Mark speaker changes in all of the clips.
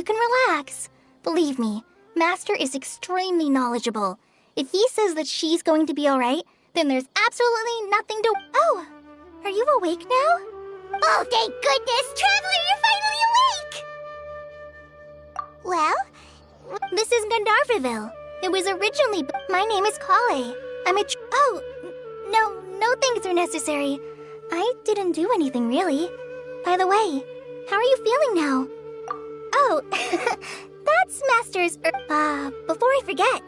Speaker 1: You can relax. Believe me, Master is extremely knowledgeable. If he says that she's going to be alright, then there's absolutely nothing to— Oh! Are you awake now? Oh, thank goodness! Traveler, you're finally awake! Well? This is Gandharvaville. It was originally— My name is Kale. I'm a— Oh! No thanks are necessary. I didn't do anything, really. By the way, how are you feeling now? Oh, that's Master's— before I forget.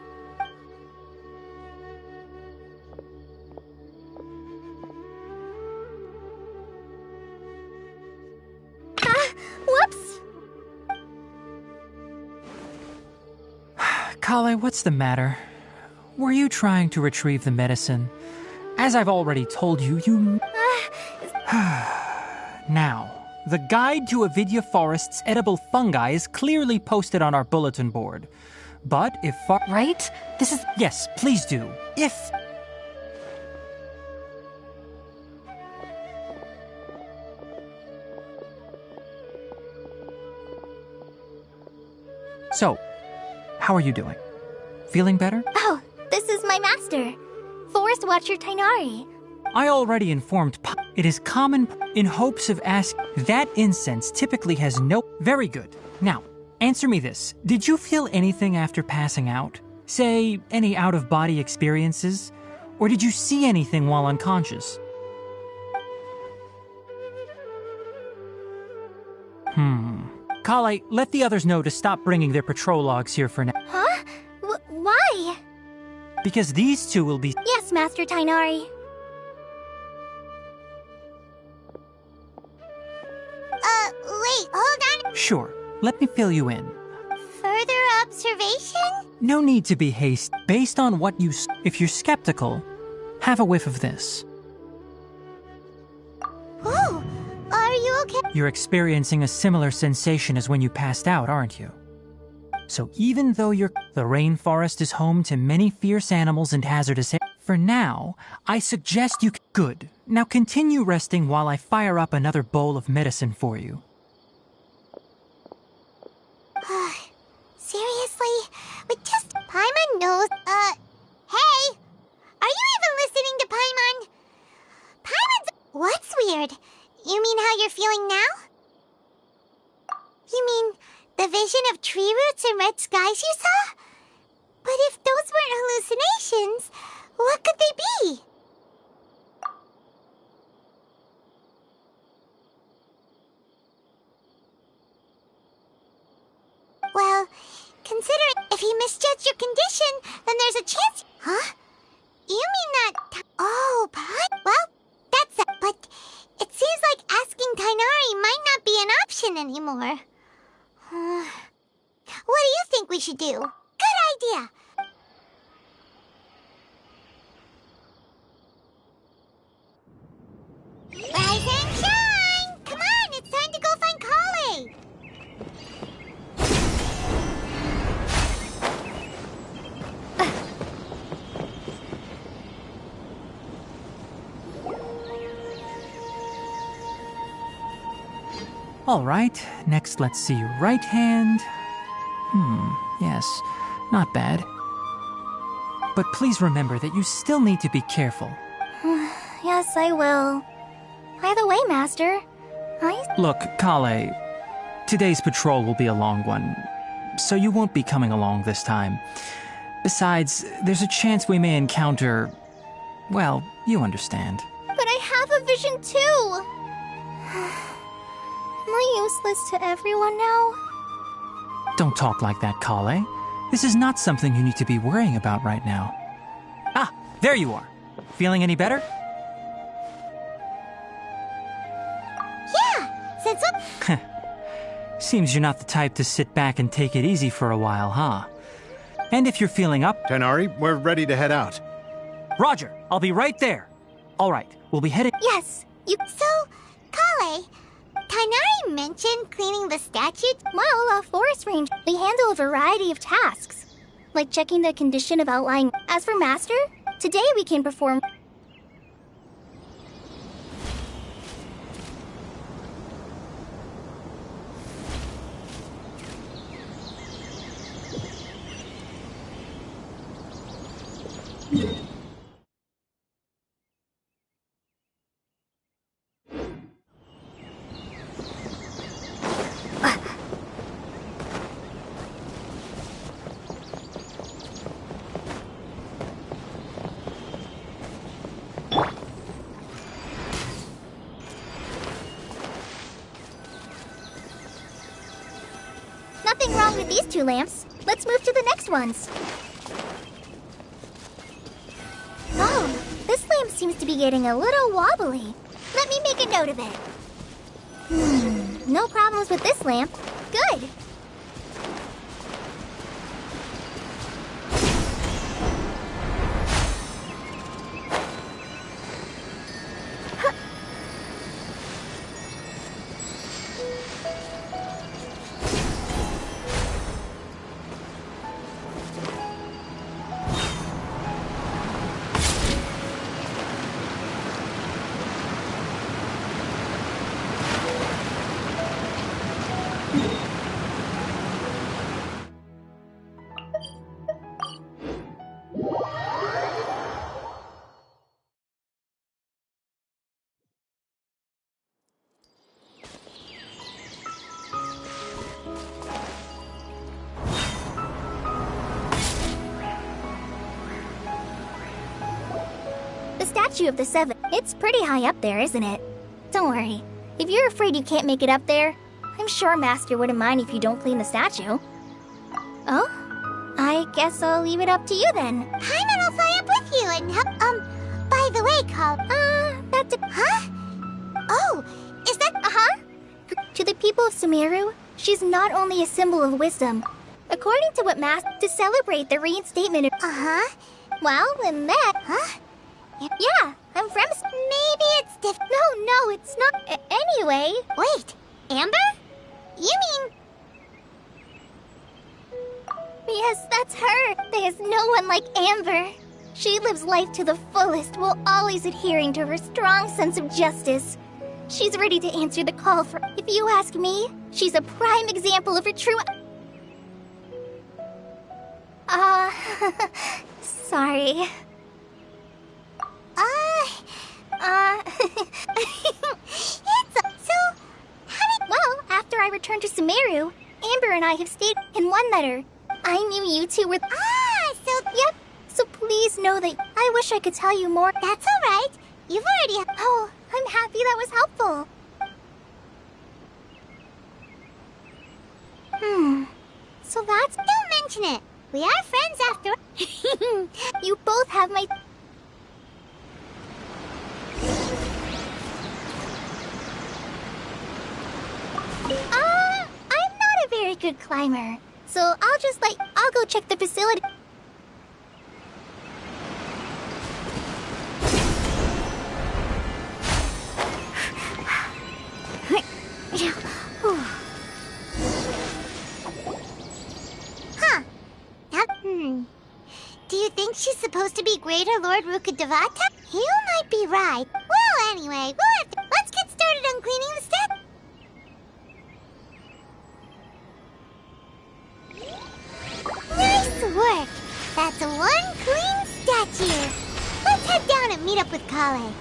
Speaker 1: Whoops!
Speaker 2: Kale, what's the matter? Were you trying to retrieve the medicine? As I've already told you, Now, the guide to Avidya Forest's edible fungi is clearly posted on our bulletin board. But if
Speaker 3: Right? This is—
Speaker 2: Yes, please do. If... So, how are you doing? Feeling better?
Speaker 1: Oh, this is my master, Forest Watcher Tainari.
Speaker 2: I already informed it is common in hopes of asking. That incense typically has no— Very good. Now, answer me this. Did you feel anything after passing out? Say, any out-of-body experiences? Or did you see anything while unconscious? Kale, let the others know to stop bringing their patrol logs here for now.
Speaker 1: Huh? Why?
Speaker 2: Because these two will be—
Speaker 1: Yes, Master Tainari. Wait, hold on.
Speaker 2: Sure, let me fill you in.
Speaker 1: Further observation?
Speaker 2: No need to be hasty. Based on what you if you're skeptical, have a whiff of this.
Speaker 1: Oh, are you okay?
Speaker 2: You're experiencing a similar sensation as when you passed out, aren't you? So even though the rainforest is home to many fierce animals and hazardous for now, I suggest you— Good. Now continue resting while I fire up another bowl of medicine for you.
Speaker 1: Seriously? With just— Paimon knows— Hey! Are you even listening to Paimon? Paimon's— What's weird? You mean how you're feeling now? You mean the vision of tree roots and red skies you saw? But if those weren't hallucinations, what could they be? Well, considering if he misjudged your condition, then there's a chance— Huh? You mean that— Oh, well, that's it. But it seems like asking Tainari might not be an option anymore. What do you think we should do? Good idea. Rise and shine! Come on, it's time to go find Kale!
Speaker 2: All right, next let's see your right hand. Yes, not bad. But please remember that you still need to be careful.
Speaker 1: Yes, I will. By the way, Master,
Speaker 2: Look, Kale, today's patrol will be a long one, so you won't be coming along this time. Besides, there's a chance we may encounter— Well, you understand.
Speaker 1: But I have a vision too! Am I useless to everyone now?
Speaker 2: Don't talk like that, Kale. This is not something you need to be worrying about right now. Ah, there you are. Feeling any better?
Speaker 1: Yeah, since what?
Speaker 2: Seems you're not the type to sit back and take it easy for a while, huh? And if you're feeling up—
Speaker 4: Tainari, we're ready to head out.
Speaker 2: Roger, I'll be right there. All right, we'll be headed—
Speaker 1: Yes, So, Kale, Tainari mentioned cleaning the statues? Well, Forest Range, they handle a variety of tasks, like checking the condition of outlying— As for Master, today we can perform— Nothing wrong with these two lamps. Let's move to the next ones. Oh, this lamp seems to be getting a little wobbly. Let me make a note of it. No problems with this lamp. Good. The statue of the Seven. It's pretty high up there, isn't it? Don't worry. If you're afraid you can't make it up there, I'm sure Master wouldn't mind if you don't clean the statue. Oh? I guess I'll leave it up to you then.
Speaker 3: Paimon will fly up with you and help. By the way,
Speaker 1: That's a...
Speaker 3: Huh? Oh, is that...
Speaker 1: To the people of Sumeru, she's not only a symbol of wisdom. According to what to celebrate the reinstatement of... Well, and that...
Speaker 3: Huh?
Speaker 1: Yeah, I'm from...
Speaker 3: Maybe it's different.
Speaker 1: No, it's not... Anyway...
Speaker 3: Wait, Amber? You mean...
Speaker 1: Yes, that's her. There's no one like Amber. She lives life to the fullest while always adhering to her strong sense of justice. She's ready to answer the call for... If you ask me, she's a prime example of her true... Sorry.
Speaker 3: So, how did...
Speaker 1: Well, after I returned to Sumeru, Amber and I have stayed in one letter. I knew you two were... Yep. So please know that I wish I could tell you more.
Speaker 3: That's all right. You've already...
Speaker 1: Oh, I'm happy that was helpful. So that's...
Speaker 3: Don't mention it. We are friends after...
Speaker 1: You both have my... I'm not a very good climber. So I'll go check the facility.
Speaker 3: Do you think she's supposed to be Greater Lord Rukkhadevata? You might be right. Well, anyway, let's get started on cleaning the statue. Nice work! That's one clean statue. Let's head down and meet up with Kale.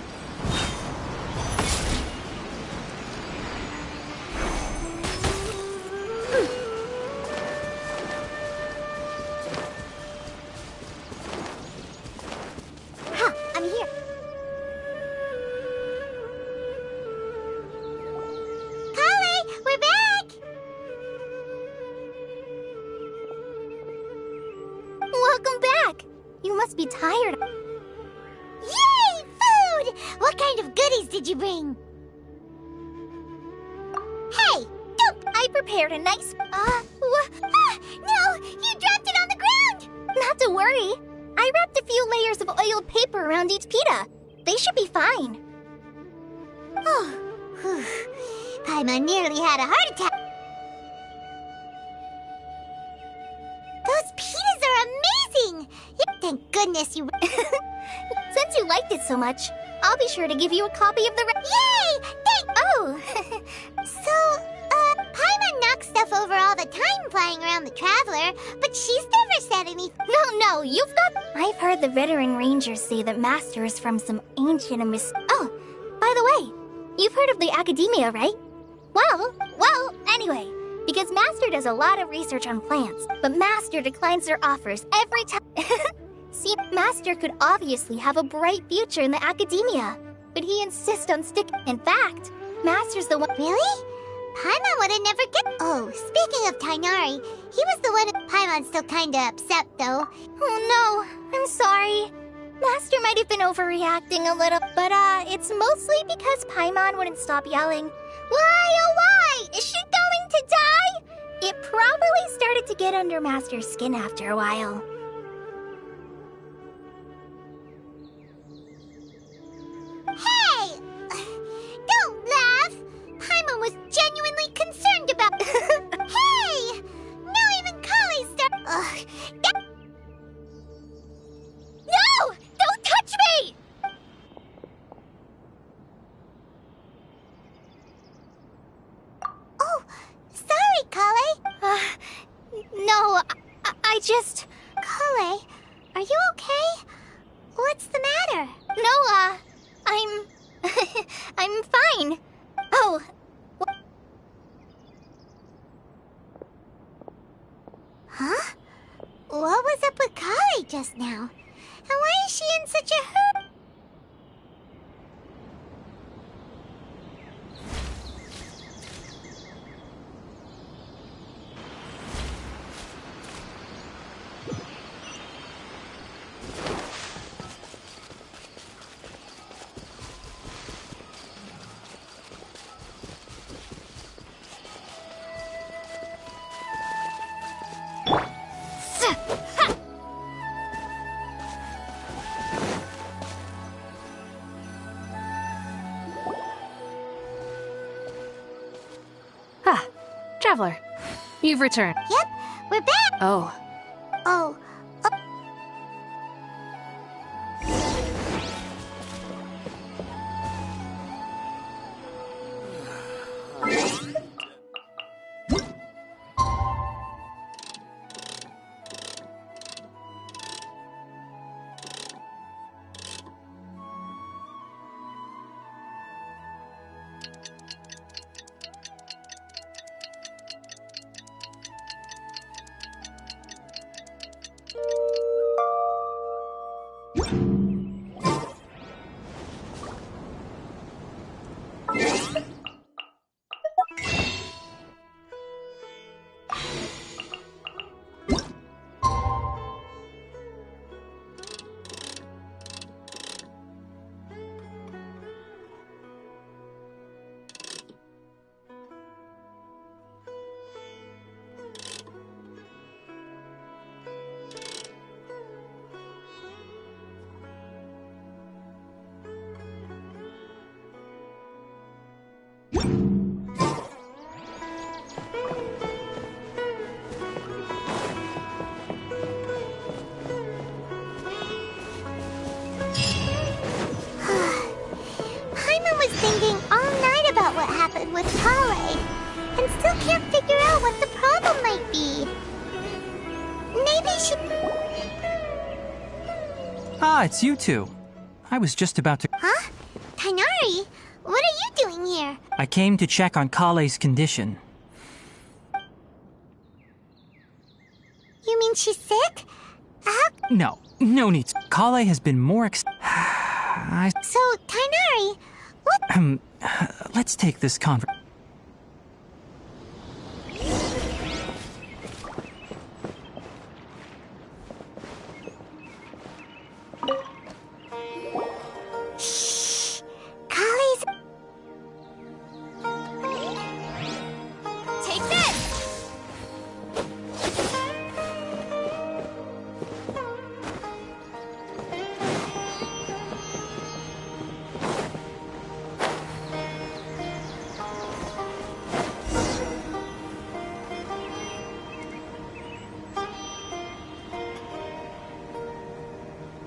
Speaker 3: I'm here. Kale, we're back!
Speaker 1: Welcome back. You must be tired.
Speaker 3: Yay! Food! What kind of goodies did you bring? Hey! Don't...
Speaker 1: I prepared a nice...
Speaker 3: No! You dropped it on the ground!
Speaker 1: Not to worry. I wrapped a few layers of oiled paper around each pita. They should be fine.
Speaker 3: Oh, whew. Paimon nearly had a heart attack. Those pitas are amazing! Thank goodness you...
Speaker 1: Since you liked it so much, I'll be sure to give you a copy of the...
Speaker 3: Yay!
Speaker 1: Oh!
Speaker 3: So, Paimon knocked knock stuff over all the time flying around the Traveler, but she's never said anything.
Speaker 1: No, you've got... I've heard the veteran rangers say that Master is from some ancient and Oh, by the way, you've heard of the Academia, right? Well, anyway, because Master does a lot of research on plants, but Master declines their offers every time. See, Master could obviously have a bright future in the Academia, but he insists on sticking. In fact, Master's the one...
Speaker 3: Really? Paimon would have never get... Oh, speaking of Tainari, he was the one... Paimon's still kinda upset, though.
Speaker 1: Oh no, I'm sorry. Master might have been overreacting a little, but it's mostly because Paimon wouldn't stop yelling, "Why, oh why? Is she going to die?" It probably started to get under Master's skin after a while.
Speaker 3: Hey! Don't laugh! Paimon was genuinely concerned about... Hey! Now even Kali
Speaker 1: No! Don't touch me!
Speaker 3: Oh, sorry, Kale.
Speaker 1: No, I just...
Speaker 3: Kale, are you okay? What's the matter?
Speaker 1: No, I'm... I'm fine. Oh...
Speaker 3: Huh? What was up with Kale just now? And why is she in such a hurry?
Speaker 5: Traveler, you've returned.
Speaker 3: Yep, we're back.
Speaker 5: Oh,
Speaker 3: Oh, Paimon was thinking all night about what happened with Kale, and still can't figure out what the problem might be. Maybe she...
Speaker 2: Ah, it's you two. I was just about to...
Speaker 3: Huh? Tainari? What are you doing here?
Speaker 2: I came to check on Kale's condition.
Speaker 3: You mean she's sick?
Speaker 2: No need. Kale has been more
Speaker 3: So, Tainari, what?
Speaker 2: Let's take this conversation.
Speaker 3: Shh! Kale's...
Speaker 1: Take this!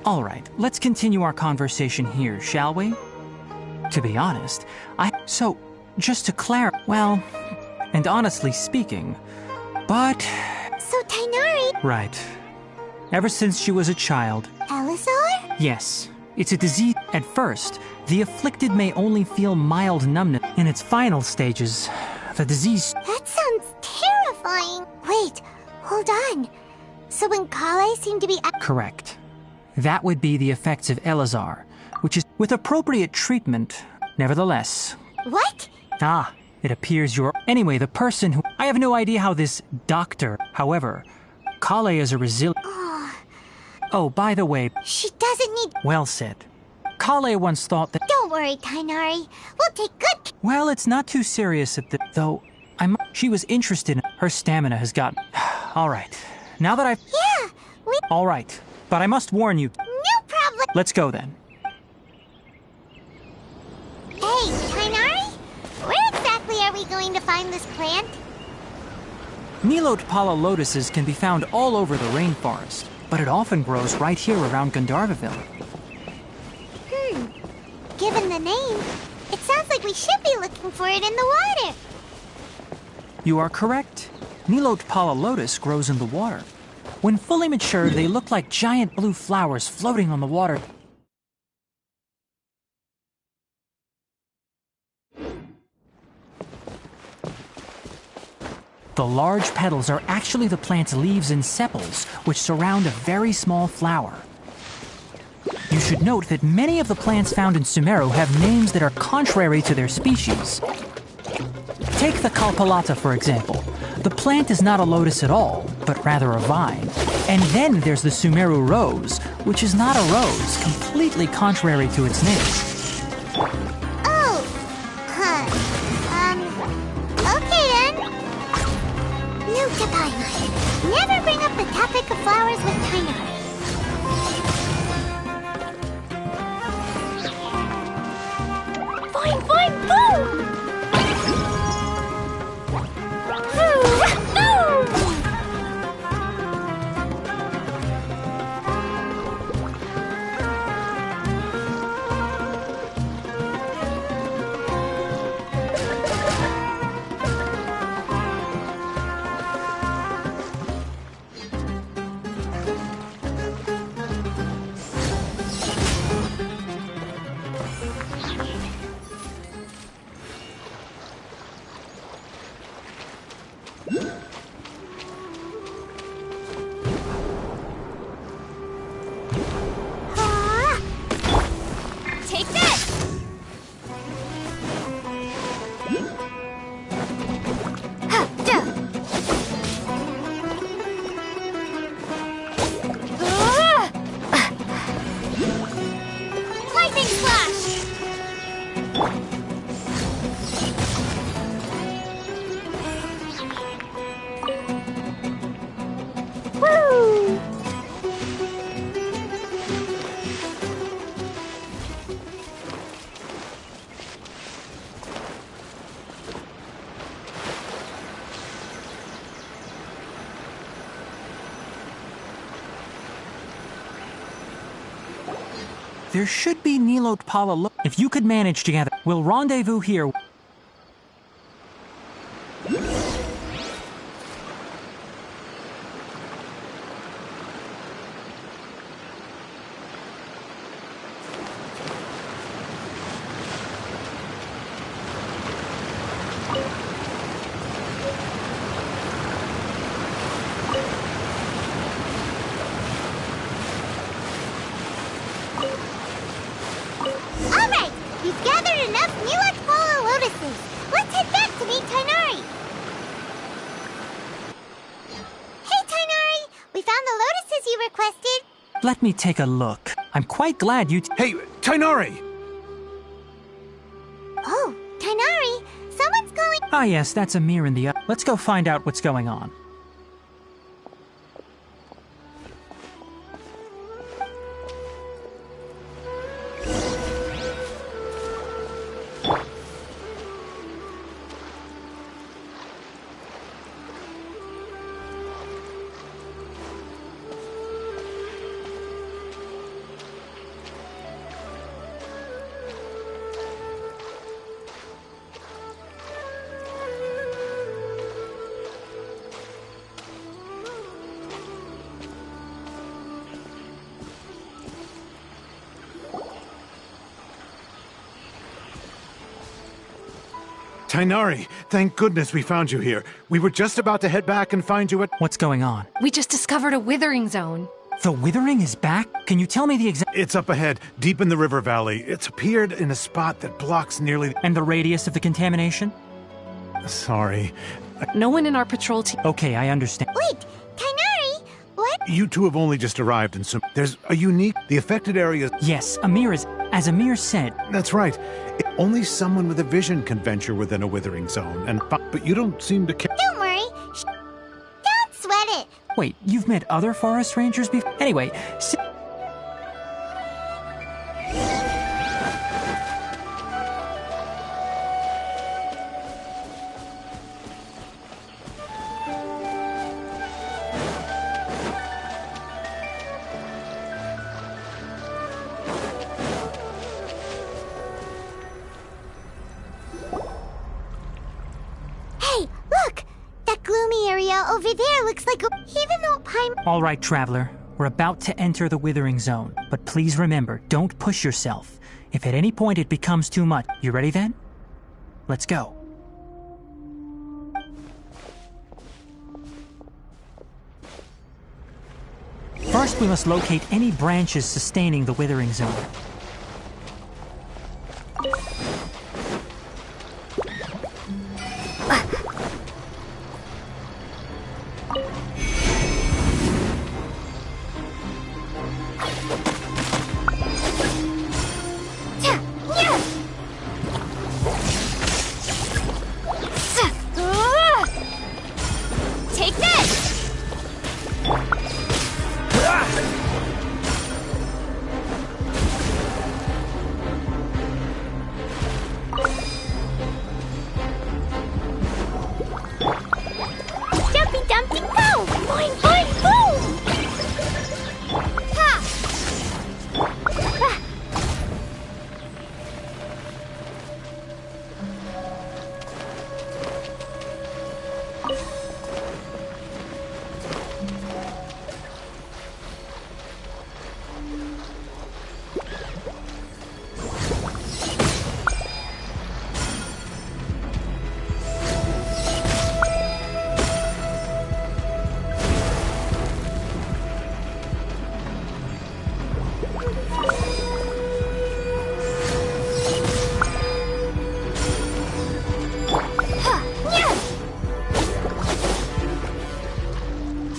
Speaker 2: All right, let's continue our conversation here, shall we? To be honest, So, just to clarify, well, And honestly speaking, but...
Speaker 3: So Tainari...
Speaker 2: Right. Ever since she was a child...
Speaker 3: Elazar?
Speaker 2: Yes. It's a disease. At first, the afflicted may only feel mild numbness. In its final stages, the disease...
Speaker 3: That sounds terrifying. Wait, hold on. So when Kale seemed to be...
Speaker 2: Correct. That would be the effects of Elazar, which is with appropriate treatment. Nevertheless...
Speaker 3: What?
Speaker 2: Ah, it appears you're... Anyway, the person who... I have no idea how this doctor... However, Kale is a resilient... Oh, by the way...
Speaker 3: She doesn't need...
Speaker 2: Well said. Kale once thought that...
Speaker 3: Don't worry, Tainari. We'll take good...
Speaker 2: Well, it's not too serious at the... Though, she was interested in... Her stamina has gotten... All right. Now that I've...
Speaker 3: Yeah, we...
Speaker 2: All right. But I must warn you...
Speaker 3: No problem.
Speaker 2: Let's go then.
Speaker 3: Hey, Tainari? Where exactly are we going to find this plant?
Speaker 2: Nilotpala lotuses can be found all over the rainforest, but it often grows right here around Gandharvaville.
Speaker 3: Given the name, it sounds like we should be looking for it in the water.
Speaker 2: You are correct. Nilotpala lotus grows in the water. When fully matured, they look like giant blue flowers floating on the water. The large petals are actually the plant's leaves and sepals, which surround a very small flower. You should note that many of the plants found in Sumeru have names that are contrary to their species. Take the Kalpalata, for example. The plant is not a lotus at all, but rather a vine. And then there's the Sumeru rose, which is not a rose, completely contrary to its name.
Speaker 3: Oh, okay then. Note to Paimon. Never bring up the topic of flowers with Tainari. Boing, boing, boom!
Speaker 1: Take this! Lightning slash!
Speaker 3: Woo!
Speaker 2: There should be Nilotpala. If you could manage together, we'll rendezvous here.
Speaker 3: Alright, we've gathered enough Nilotpala lotuses. Let's head back to meet Tainari. Hey Tainari, we found the lotuses you requested.
Speaker 2: Let me take a look. I'm quite glad you...
Speaker 4: Hey, Tainari!
Speaker 3: Oh, Tainari, someone's calling.
Speaker 2: Ah yes, that's a mirror in the... Let's go find out what's going on.
Speaker 4: Tainari, thank goodness we found you here. We were just about to head back and find you at...
Speaker 2: What's going on?
Speaker 5: We just discovered a withering zone.
Speaker 2: The withering is back? Can you tell me the exact...
Speaker 4: It's up ahead, deep in the river valley. It's appeared in a spot that blocks nearly...
Speaker 2: And the radius of the contamination?
Speaker 4: Sorry.
Speaker 5: No one in our patrol team.
Speaker 2: Okay, I understand.
Speaker 3: Wait, Tainari, what?
Speaker 4: You two have only just arrived in some... There's a unique... The affected area...
Speaker 2: Yes, Amir is... As Amir said...
Speaker 4: That's right. Only someone with a vision can venture within a withering zone, but you don't seem to care.
Speaker 3: Don't worry. Don't sweat it.
Speaker 2: Wait, you've met other forest rangers before? Anyway,
Speaker 3: Hey, look! That gloomy area over there looks like even though Pine...
Speaker 2: all right, Traveler. We're about to enter the withering zone, but please remember, don't push yourself. If at any point it becomes too much, you ready then? Let's go. First, we must locate any branches sustaining the withering zone.
Speaker 3: Take this! Dumpy Dumpty go! Boing boing boom! Ha! Ah.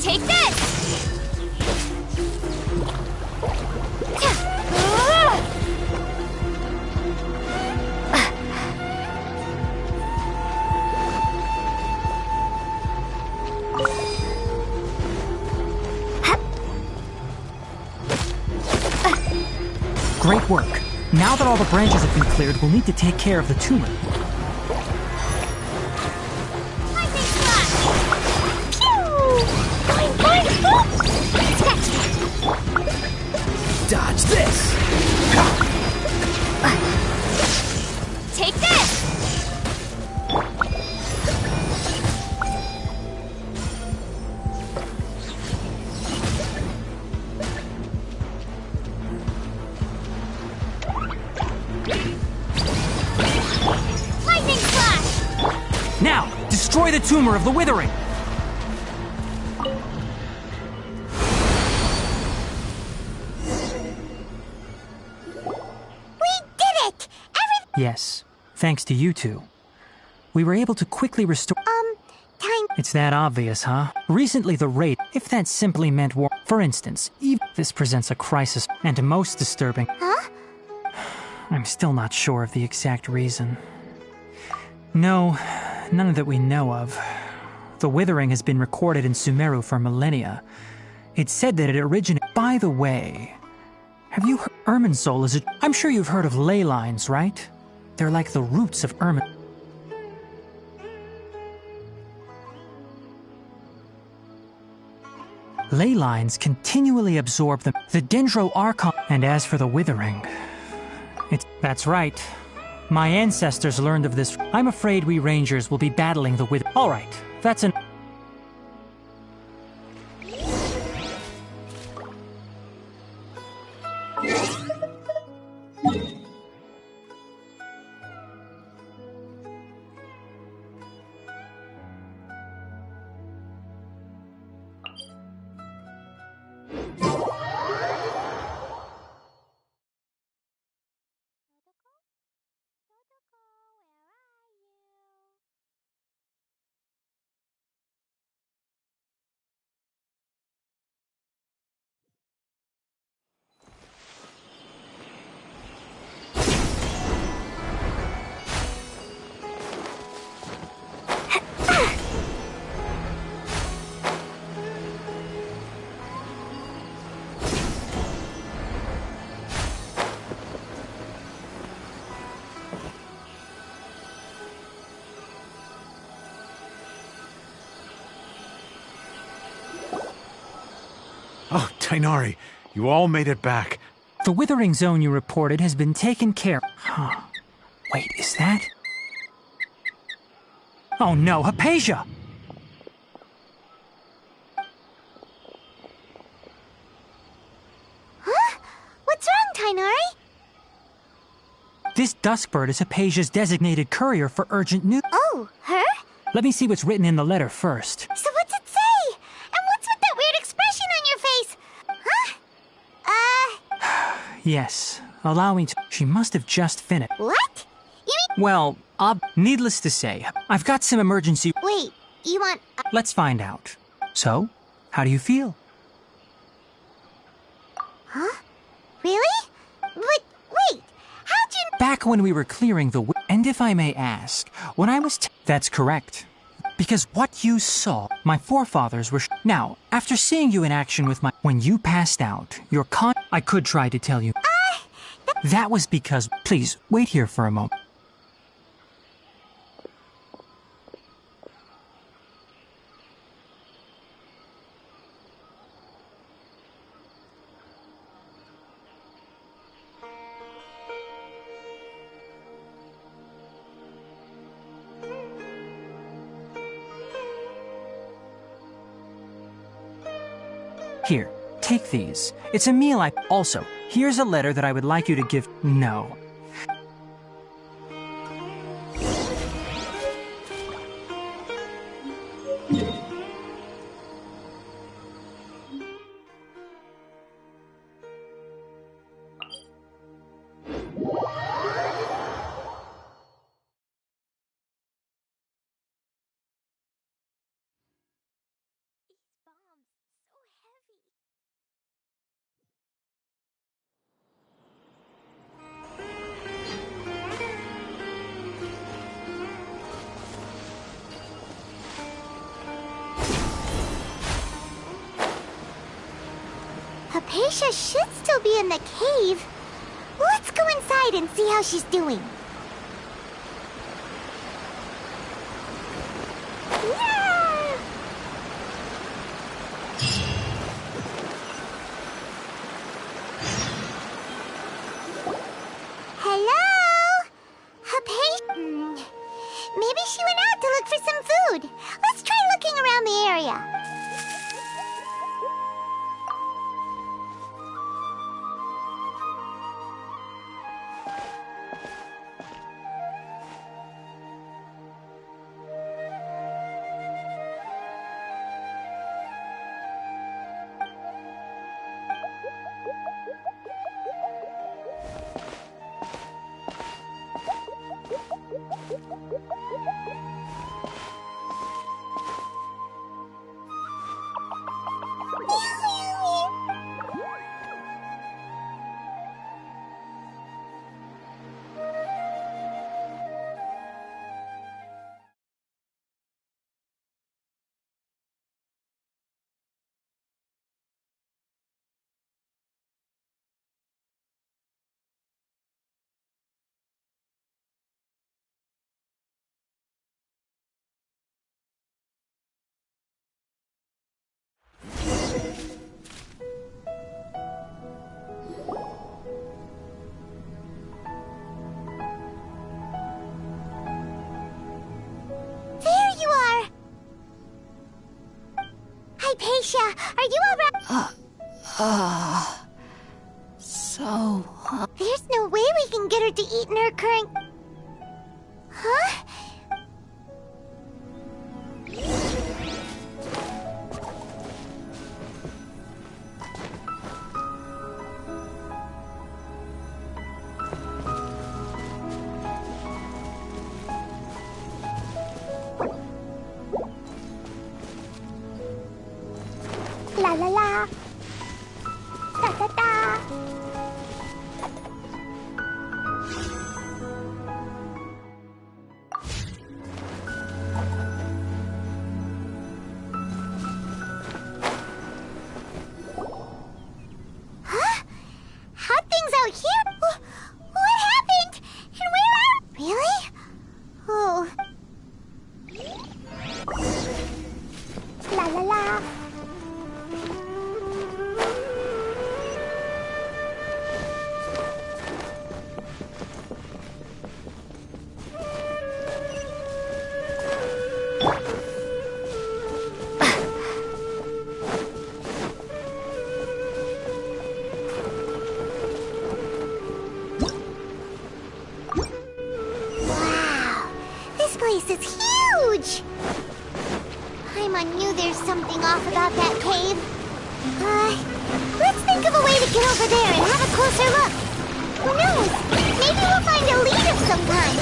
Speaker 3: Take this!
Speaker 2: Great work. Now that all the branches have been cleared, we'll need to take care of the tumor.
Speaker 3: Lightning flash! Pew! Boing boing boom!
Speaker 6: Dodge this!
Speaker 3: Take this! Lightning flash!
Speaker 2: Now, destroy the tumor of the withering!
Speaker 3: We did it!
Speaker 2: Yes, thanks to you two. We were able to quickly restore...
Speaker 3: Time.
Speaker 2: It's that obvious, huh? Recently the raid, if that simply meant war... For instance, even this presents a crisis, and most disturbing...
Speaker 3: Huh?
Speaker 2: I'm still not sure of the exact reason. No, none that we know of. The withering has been recorded in Sumeru for millennia. It's said that it originated... By the way, have you heard... Irminsul is a... I'm sure you've heard of ley lines, right? They're like the roots of Irmin... Ley lines continually absorb the Dendro Archon. And as for the withering... That's right. My ancestors learned of this. I'm afraid we rangers will be battling the withering. Alright, that's an...
Speaker 4: Tainari, you all made it back.
Speaker 2: The withering zone you reported has been taken care of. Huh. Wait, is that? Oh no, Hypatia!
Speaker 3: Huh? What's wrong, Tainari?
Speaker 2: This duskbird is Hypatia's designated courier for urgent news.
Speaker 3: Oh, her?
Speaker 2: Let me see what's written in the letter first.
Speaker 3: So what's it say? And what's with that weird expression on your face? Huh?
Speaker 2: Yes, allowing to. She must have just finished.
Speaker 3: What? You
Speaker 2: Well, needless to say, I've got some emergency.
Speaker 3: Wait, you want...
Speaker 2: Let's find out. So, how do you feel?
Speaker 3: Huh? Really? But, wait, how'd you...
Speaker 2: Back when we were clearing the and if I may ask, when I was that's correct. Because what you saw, my forefathers were now, after seeing you in action with when you passed out, your I could try to tell you. That was because, please, wait here for a moment. Here, take these. It's a meal I... Also, here's a letter that I would like you to give... No.
Speaker 3: Hypatia should still be in the cave. Let's go inside and see how she's doing. Yeah! Hello? Hypatia? Maybe she went out to look for some food. Let's try looking around the area. Hypatia, are you alright? There's no way we can get her to eat in her current... Huh? La la la. Da da da. place is huge! Paimon knew there's something off about that cave. Let's think of a way to get over there and have a closer look. Who knows? Maybe we'll find a lead of some kind.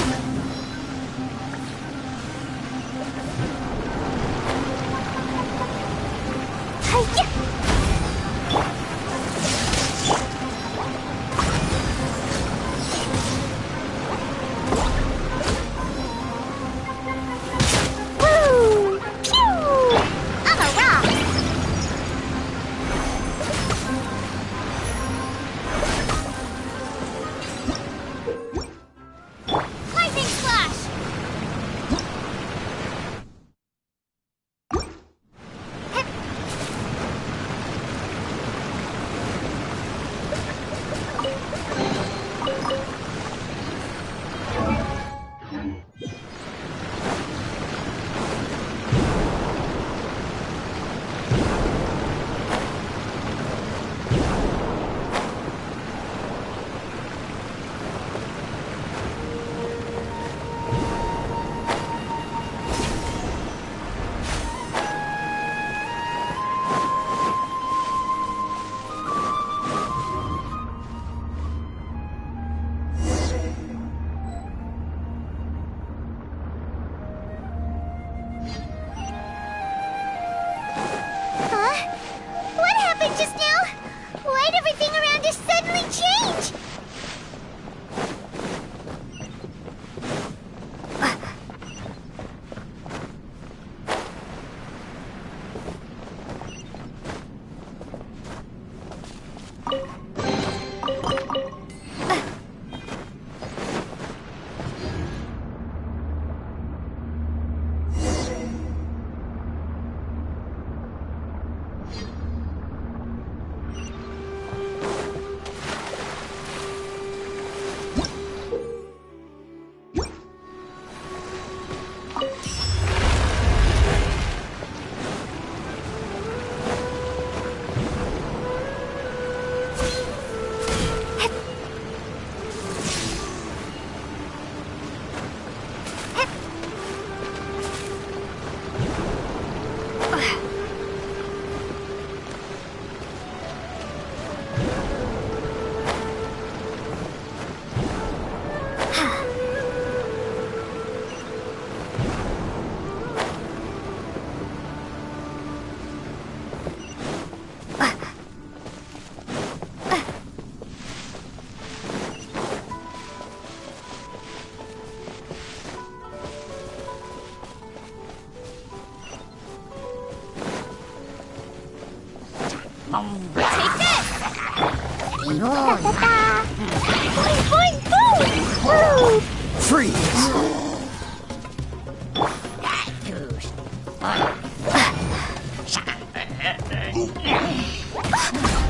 Speaker 3: Hi-ya! Woo! Pew! I'm a rock! Lightning flash! What happened just now? Why'd everything around us suddenly change? Take this! Boing, boing, boom! Woo!
Speaker 6: Freeze!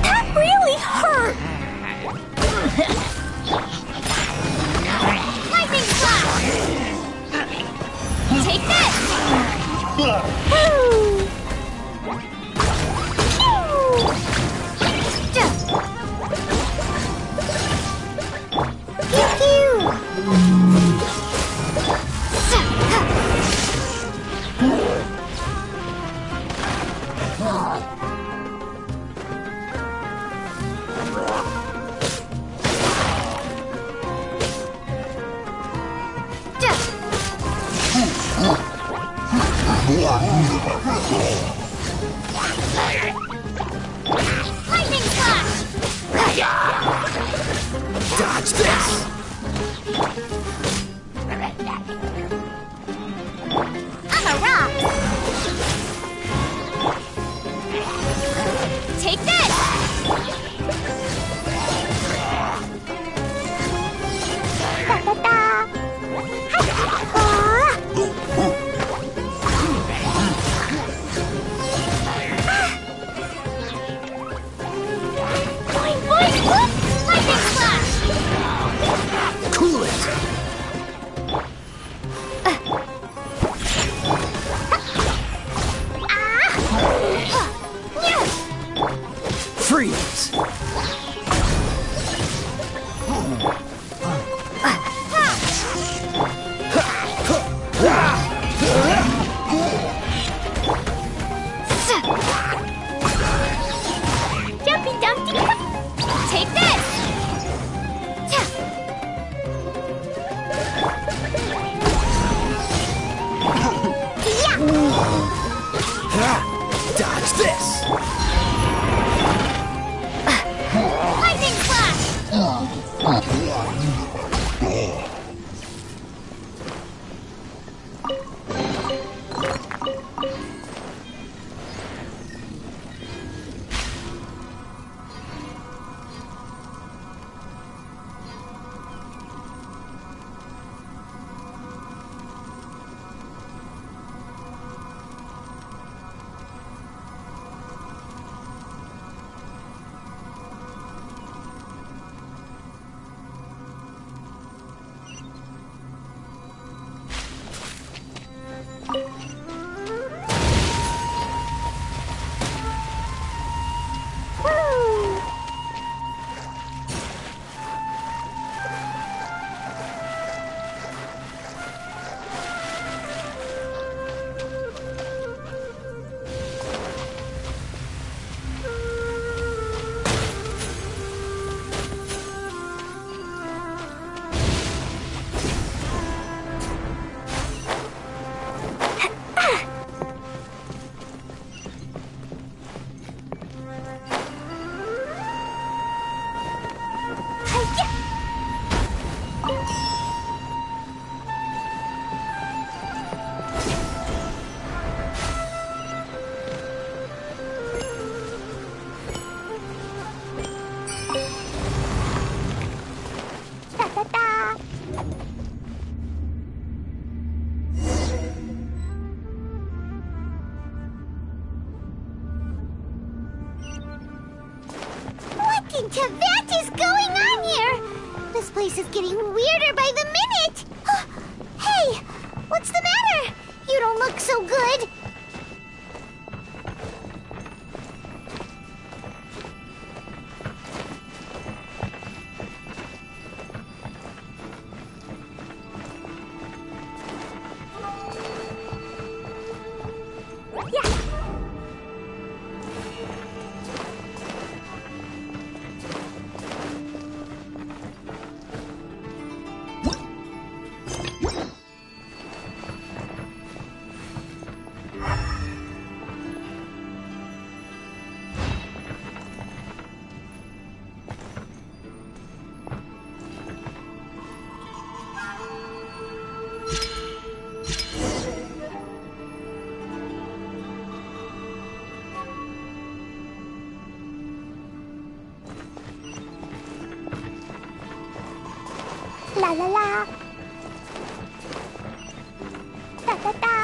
Speaker 3: That really hurt!
Speaker 1: Lightning flash! Take this!
Speaker 3: Woo! Pew pew!
Speaker 1: Lightning flash!
Speaker 6: Dodge this!
Speaker 1: I'm a rock! Take this!
Speaker 3: Da-da-da! Hi-ya! What is going on here? This place is getting weirder by the minute! Hey! What's the matter? You don't look so good! La la la. Da da da.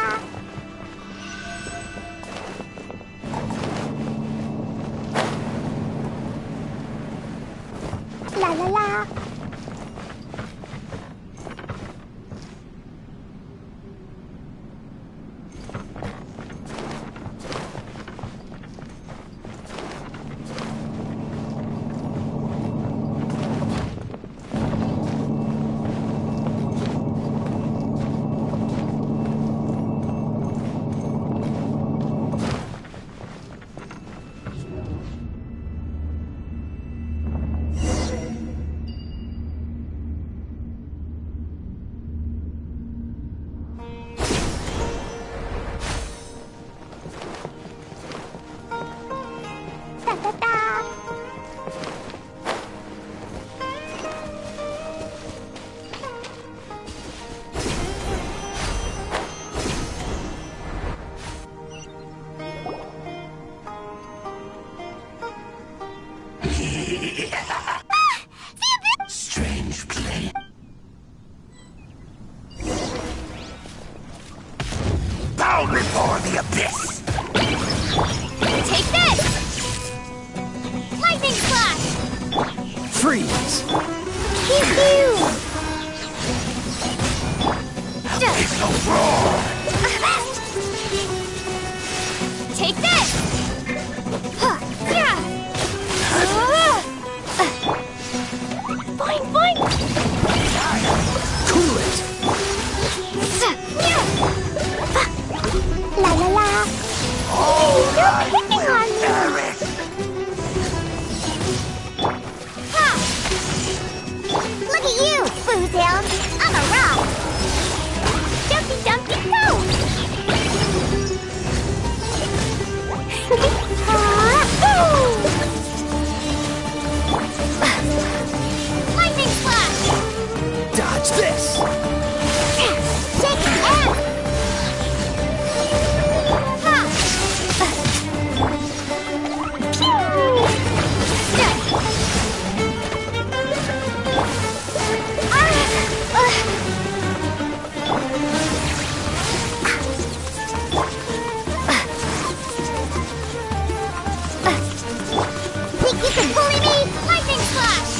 Speaker 3: La la la.
Speaker 6: Strange play. Bow before the abyss!
Speaker 3: Take this! Lightning slash!
Speaker 6: Freeze!
Speaker 3: Pew pew!
Speaker 6: It's a roar!
Speaker 3: Take this! Yeah! Boing boing!
Speaker 6: Cool it!
Speaker 3: La la la!
Speaker 6: All right,
Speaker 3: picking
Speaker 6: we'll
Speaker 3: on me.
Speaker 6: perish!
Speaker 3: Ha! Look at you, Foozhound! I'm a rock! Dumpty Dumpty
Speaker 6: this!
Speaker 3: Take it out! Think you can bully me? Lightning Slash!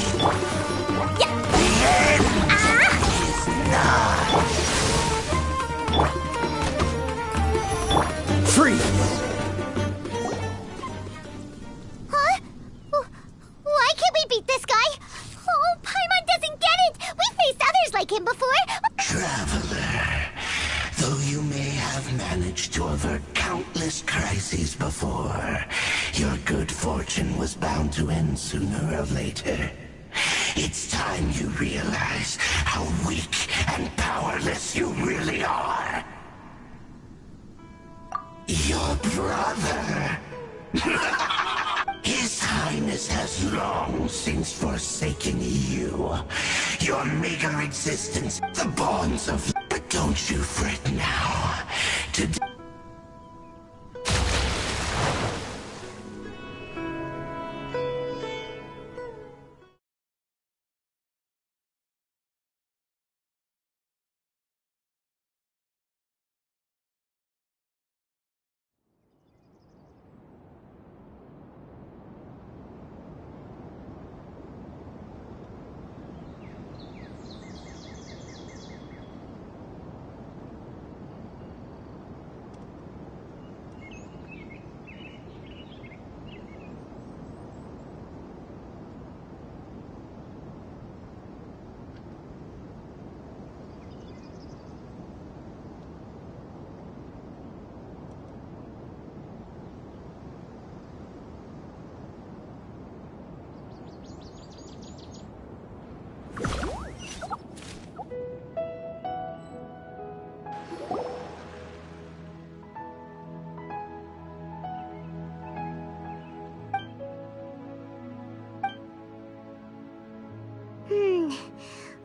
Speaker 6: Freeze!
Speaker 3: Huh? Why can't we beat this guy? Oh, Paimon doesn't get it! We faced others like him before!
Speaker 6: Traveler, though you may have managed to avert countless crises before, your good fortune was bound to end sooner or later. It's time you realize how weak and powerless you really are. Your brother. His Highness has long since forsaken you. Your meager existence, the bonds of... But don't you fret now.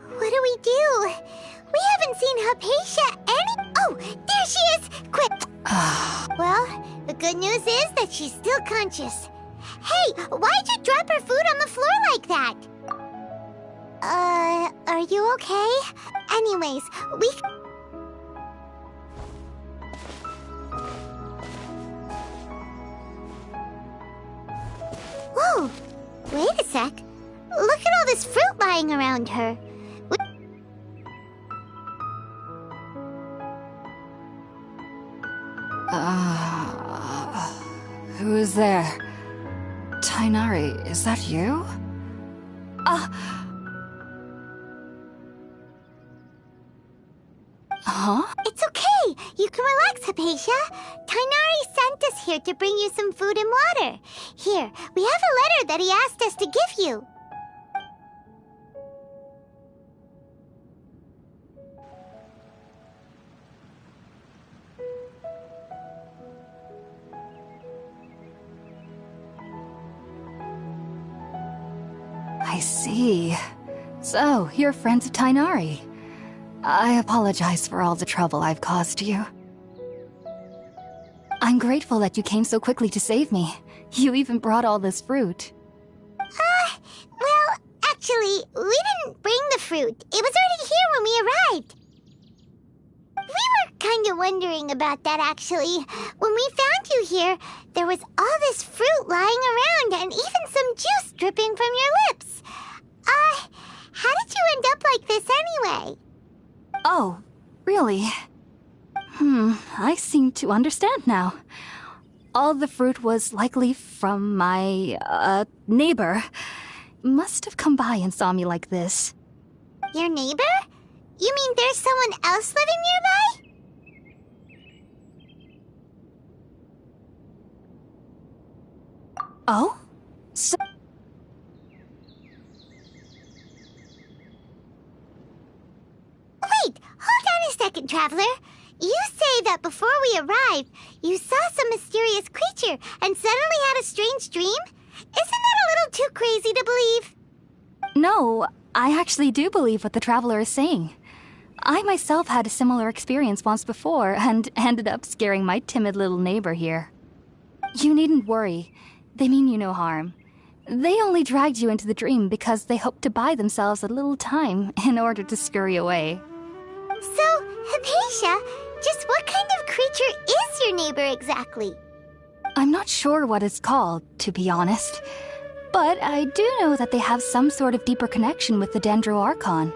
Speaker 3: What do we do? We haven't seen Hypatia any... Oh, there she is! Quick! Well, the good news is that she's still conscious. Hey, why'd you drop her food on the floor like that? Are you okay? Anyways, we... Whoa! Wait a sec. Look at all this fruit lying around her.
Speaker 5: Who is there? Tainari, is that you? Huh?
Speaker 3: It's okay. You can relax, Hypatia. Tainari sent us here to bring you some food and water. Here, we have a letter that he asked us to give you.
Speaker 5: I see. So, you're friends of Tainari. I apologize for all the trouble I've caused you. I'm grateful that you came so quickly to save me. You even brought all this fruit.
Speaker 3: Well, actually, we didn't bring the fruit. It was already here when we arrived. We were kind of wondering about that, actually. When we found you here, there was all this fruit lying around and even some juice dripping from your lips. How did you end up like this anyway?
Speaker 5: Oh, really? I seem to understand now. All the fruit was likely from my, neighbor. Must have come by and saw me like this.
Speaker 3: Your neighbor? You mean there's someone else living nearby?
Speaker 5: Oh? So...
Speaker 3: Wait, hold on a second, Traveler. You say that before we arrived, you saw some mysterious creature and suddenly had a strange dream? Isn't that a little too crazy to believe?
Speaker 5: No, I actually do believe what the traveler is saying. I myself had a similar experience once before and ended up scaring my timid little neighbor here. You needn't worry. They mean you no harm. They only dragged you into the dream because they hoped to buy themselves a little time in order to scurry away.
Speaker 3: So, Hypatia, just what kind of creature is your neighbor exactly?
Speaker 5: I'm not sure what it's called, to be honest. But I do know that they have some sort of deeper connection with the Dendro Archon.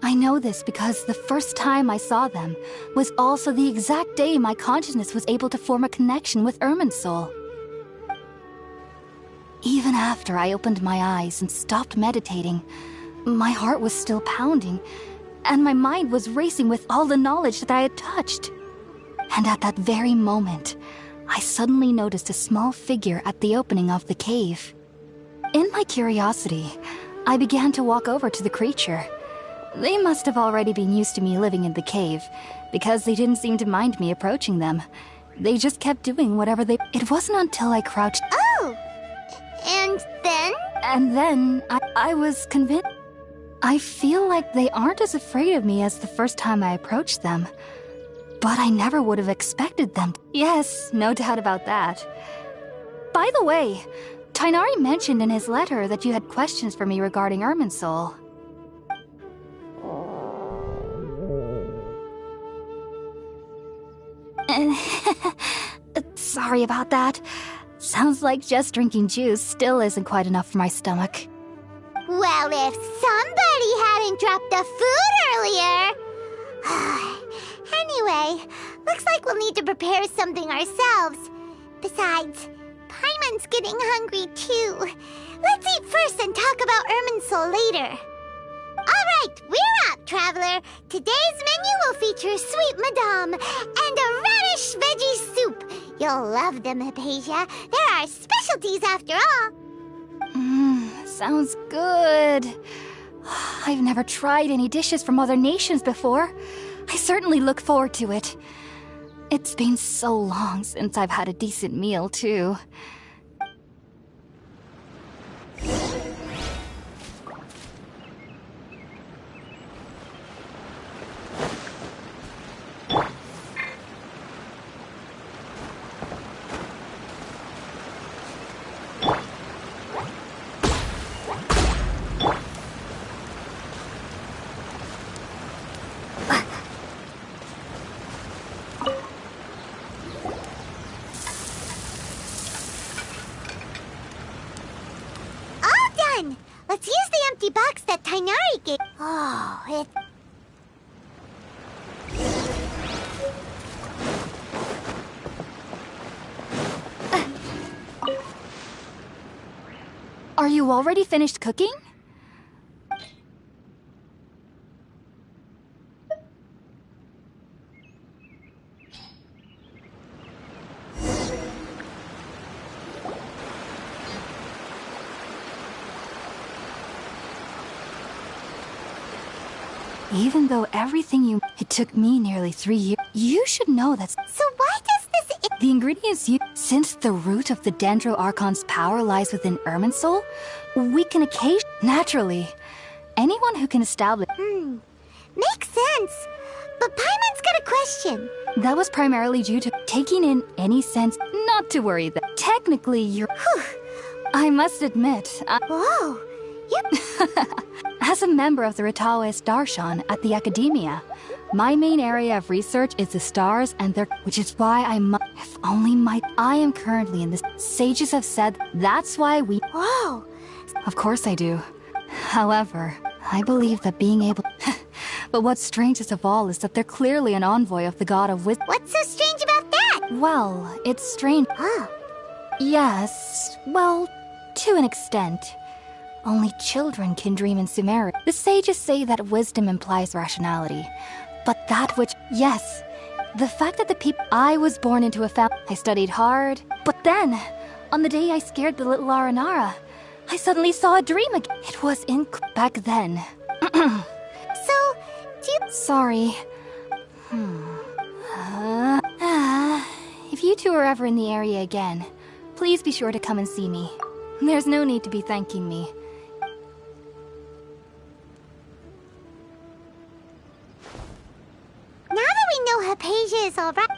Speaker 5: I know this because the first time I saw them was also the exact day my consciousness was able to form a connection with Irminsul. Even after I opened my eyes and stopped meditating, my heart was still pounding, and my mind was racing with all the knowledge that I had touched. And at that very moment, I suddenly noticed a small figure at the opening of the cave. In my curiosity, I began to walk over to the creature. They must have already been used to me living in the cave, because they didn't seem to mind me approaching them. They just kept doing whatever they... It wasn't until I crouched...
Speaker 3: Oh! And then?
Speaker 5: And then, I was convinced... I feel like they aren't as afraid of me as the first time I approached them. But I never would have expected them to... Yes, no doubt about that. By the way, Tainari mentioned in his letter that you had questions for me regarding Irminsul. Sorry about that. Sounds like just drinking juice still isn't quite enough for my stomach.
Speaker 3: Well, if somebody hadn't dropped the food earlier... Anyway, looks like we'll need to prepare something ourselves. Besides, Paimon's getting hungry too. Let's eat first and talk about Irminsul later. Alright, we're up, Traveler. Today's menu will feature sweet madame and a radish veggie soup. You'll love them, Hypatia. They're our specialties after all.
Speaker 5: Sounds good. I've never tried any dishes from other nations before. I certainly look forward to it. It's been so long since I've had a decent meal, too.
Speaker 3: Let's use the empty box that Tainari gave. Oh, it...
Speaker 5: Are you already finished cooking? Even though it took me nearly 3 years, you should know that.
Speaker 3: So why does this...
Speaker 5: The ingredients since the root of the Dendro Archon's power lies within Irminsul, we can naturally, anyone who can establish...
Speaker 3: Makes sense. But Paimon's got a question.
Speaker 5: That was primarily due to taking in any sense, not to worry that technically you're... I must admit,
Speaker 3: Whoa.
Speaker 5: As a member of the Ritaoist Darshan at the Academia, my main area of research is the stars and their... Which is why I am currently in this... Sages have said that's why we...
Speaker 3: Whoa.
Speaker 5: Of course I do. However, I believe that being able... But what's strangest of all is that they're clearly an envoy of the god of wisdom.
Speaker 3: What's so strange about that?
Speaker 5: Well, it's strange... Yes, well, to an extent. Only children can dream in Sumeria. The sages say that wisdom implies rationality. But that which... Yes, the fact that the people... I was born into a family... I studied hard. But then, on the day I scared the little Aranara, I suddenly saw a dream again. It was in... Back then.
Speaker 3: So, do you...
Speaker 5: Sorry. If you two are ever in the area again, please be sure to come and see me. There's no need to be thanking me.
Speaker 3: is, alright?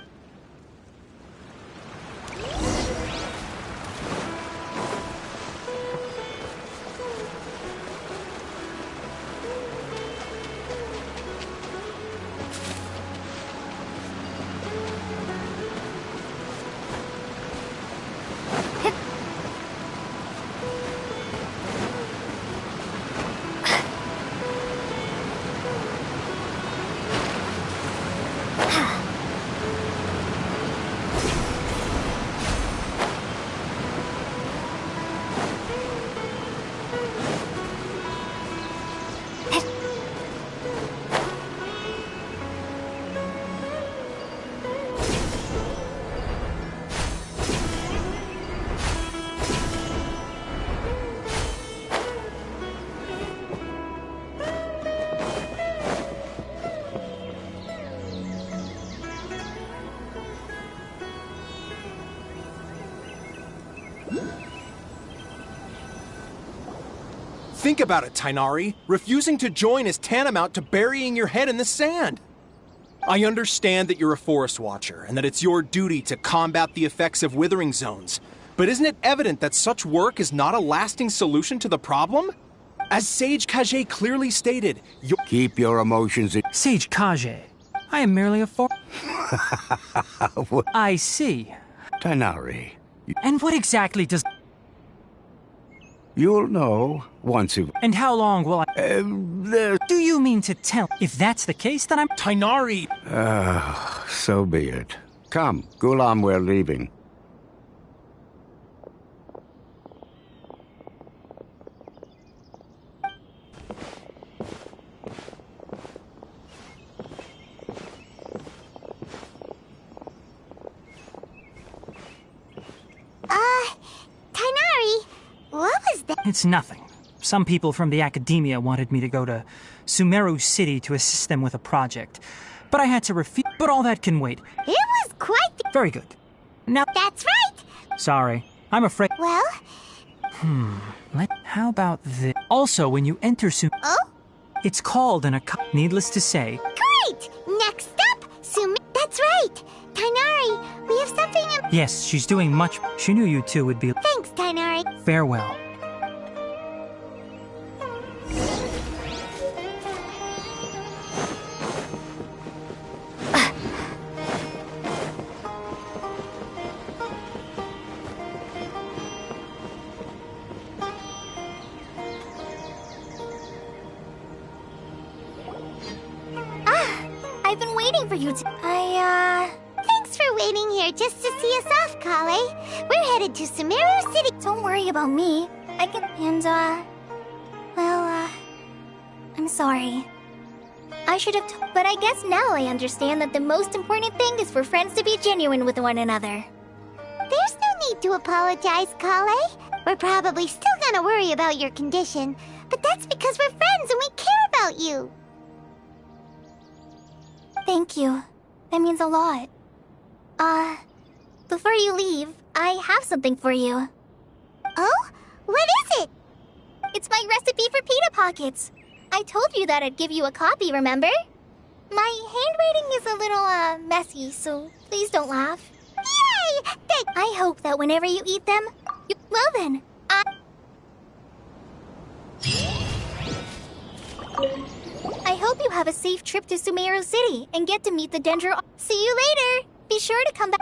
Speaker 7: Think about it, Tainari. Refusing to join is tantamount to burying your head in the sand. I understand that you're a forest watcher and that it's your duty to combat the effects of withering zones. But isn't it evident that such work is not a lasting solution to the problem? As Sage Kage clearly stated,
Speaker 8: Keep your emotions in.
Speaker 2: Sage Kage, I am merely a I see.
Speaker 8: Tainari,
Speaker 2: And what exactly does...
Speaker 8: you'll know once you.
Speaker 2: And how long will I...
Speaker 8: There.
Speaker 2: Do you mean to tell... If that's the case, then I'm...
Speaker 7: Tainari...
Speaker 8: So be it. Come, Gulam, we're leaving.
Speaker 3: Tainari, what was that?
Speaker 2: It's nothing. Some people from the academia wanted me to go to Sumeru City to assist them with a project. But I had to refuse. But all that can wait.
Speaker 3: It was quite the...
Speaker 2: Very good. Now...
Speaker 3: That's right!
Speaker 2: Sorry. I'm afraid...
Speaker 3: Well?
Speaker 2: How about this? Also, when you enter
Speaker 3: Oh?
Speaker 2: It's called an Needless to say...
Speaker 3: Great! Next up, That's right! Tainari, we have something
Speaker 2: Yes, she's doing much... She knew you two would be...
Speaker 3: Thanks, Tainari.
Speaker 2: Farewell.
Speaker 1: I've been waiting for you to...
Speaker 3: Thanks for waiting here just to see us off, Kale. We're headed to Sumeru City.
Speaker 1: Don't worry about me. I can... And, I'm sorry. I should have... But I guess now I understand that the most important thing is for friends to be genuine with one another.
Speaker 3: There's no need to apologize, Kale. We're probably still gonna worry about your condition, but that's because we're friends and we care about you.
Speaker 1: Thank you. That means a lot. Before you leave, I have something for you.
Speaker 3: Oh? What is it?
Speaker 1: It's my recipe for pita pockets. I told you that I'd give you a copy, remember? My handwriting is a little, messy, so please don't laugh.
Speaker 3: Yay!
Speaker 1: I hope that whenever you eat them, well then, I hope you have a safe trip to Sumeru City and get to meet the Dendro. See you later! Be sure to come back.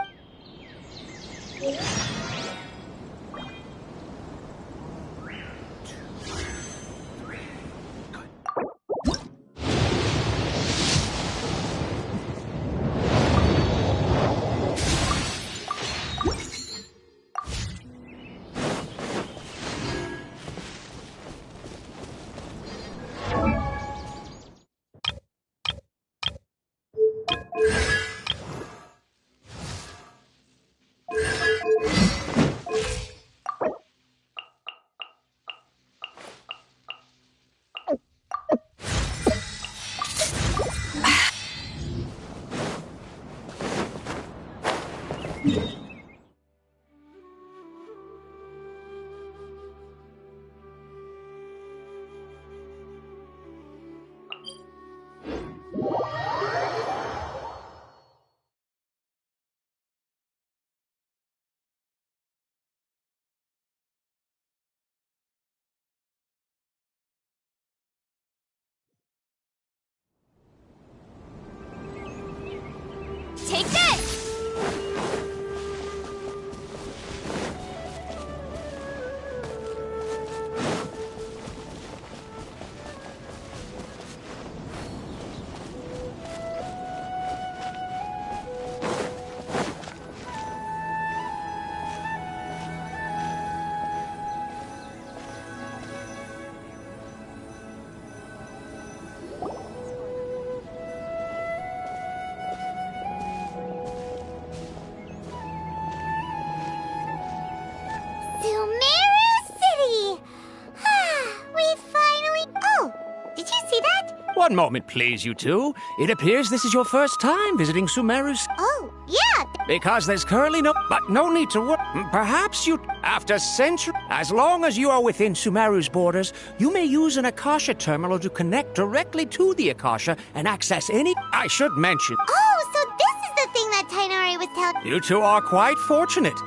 Speaker 3: see that?
Speaker 9: One moment, please, you two. It appears this is your first time visiting Sumeru's.
Speaker 3: Oh, yeah.
Speaker 9: Because there's currently no need to worry. Perhaps you, after centuries, as long as you are within Sumeru's borders, you may use an Akasha terminal to connect directly to the Akasha and access any. I should mention.
Speaker 3: Oh, so this is the thing that Tainari was telling.
Speaker 9: You two are quite fortunate.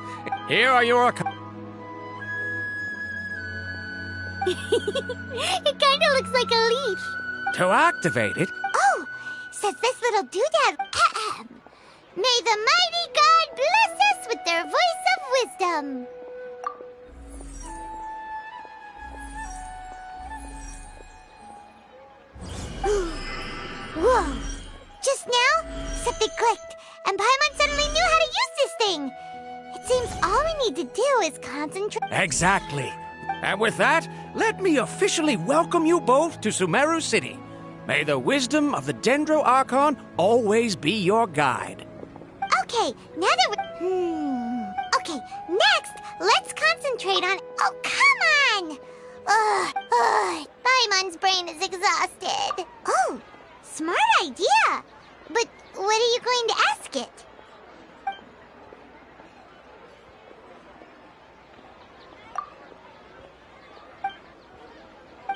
Speaker 9: Here are your.
Speaker 3: It kind of looks like a leash.
Speaker 9: To activate it.
Speaker 3: Oh, says this little doodad. May the mighty God bless us with their voice of wisdom. Whoa! Just now, something clicked, and Paimon suddenly knew how to use this thing. It seems all we need to do is concentrate.
Speaker 9: Exactly. And with that, let me officially welcome you both to Sumeru City. May the wisdom of the Dendro Archon always be your guide.
Speaker 3: Okay, now that we're... Okay, next, let's concentrate on... Oh, come on! Paimon's brain is exhausted. Oh, smart idea. But what are you going to ask it?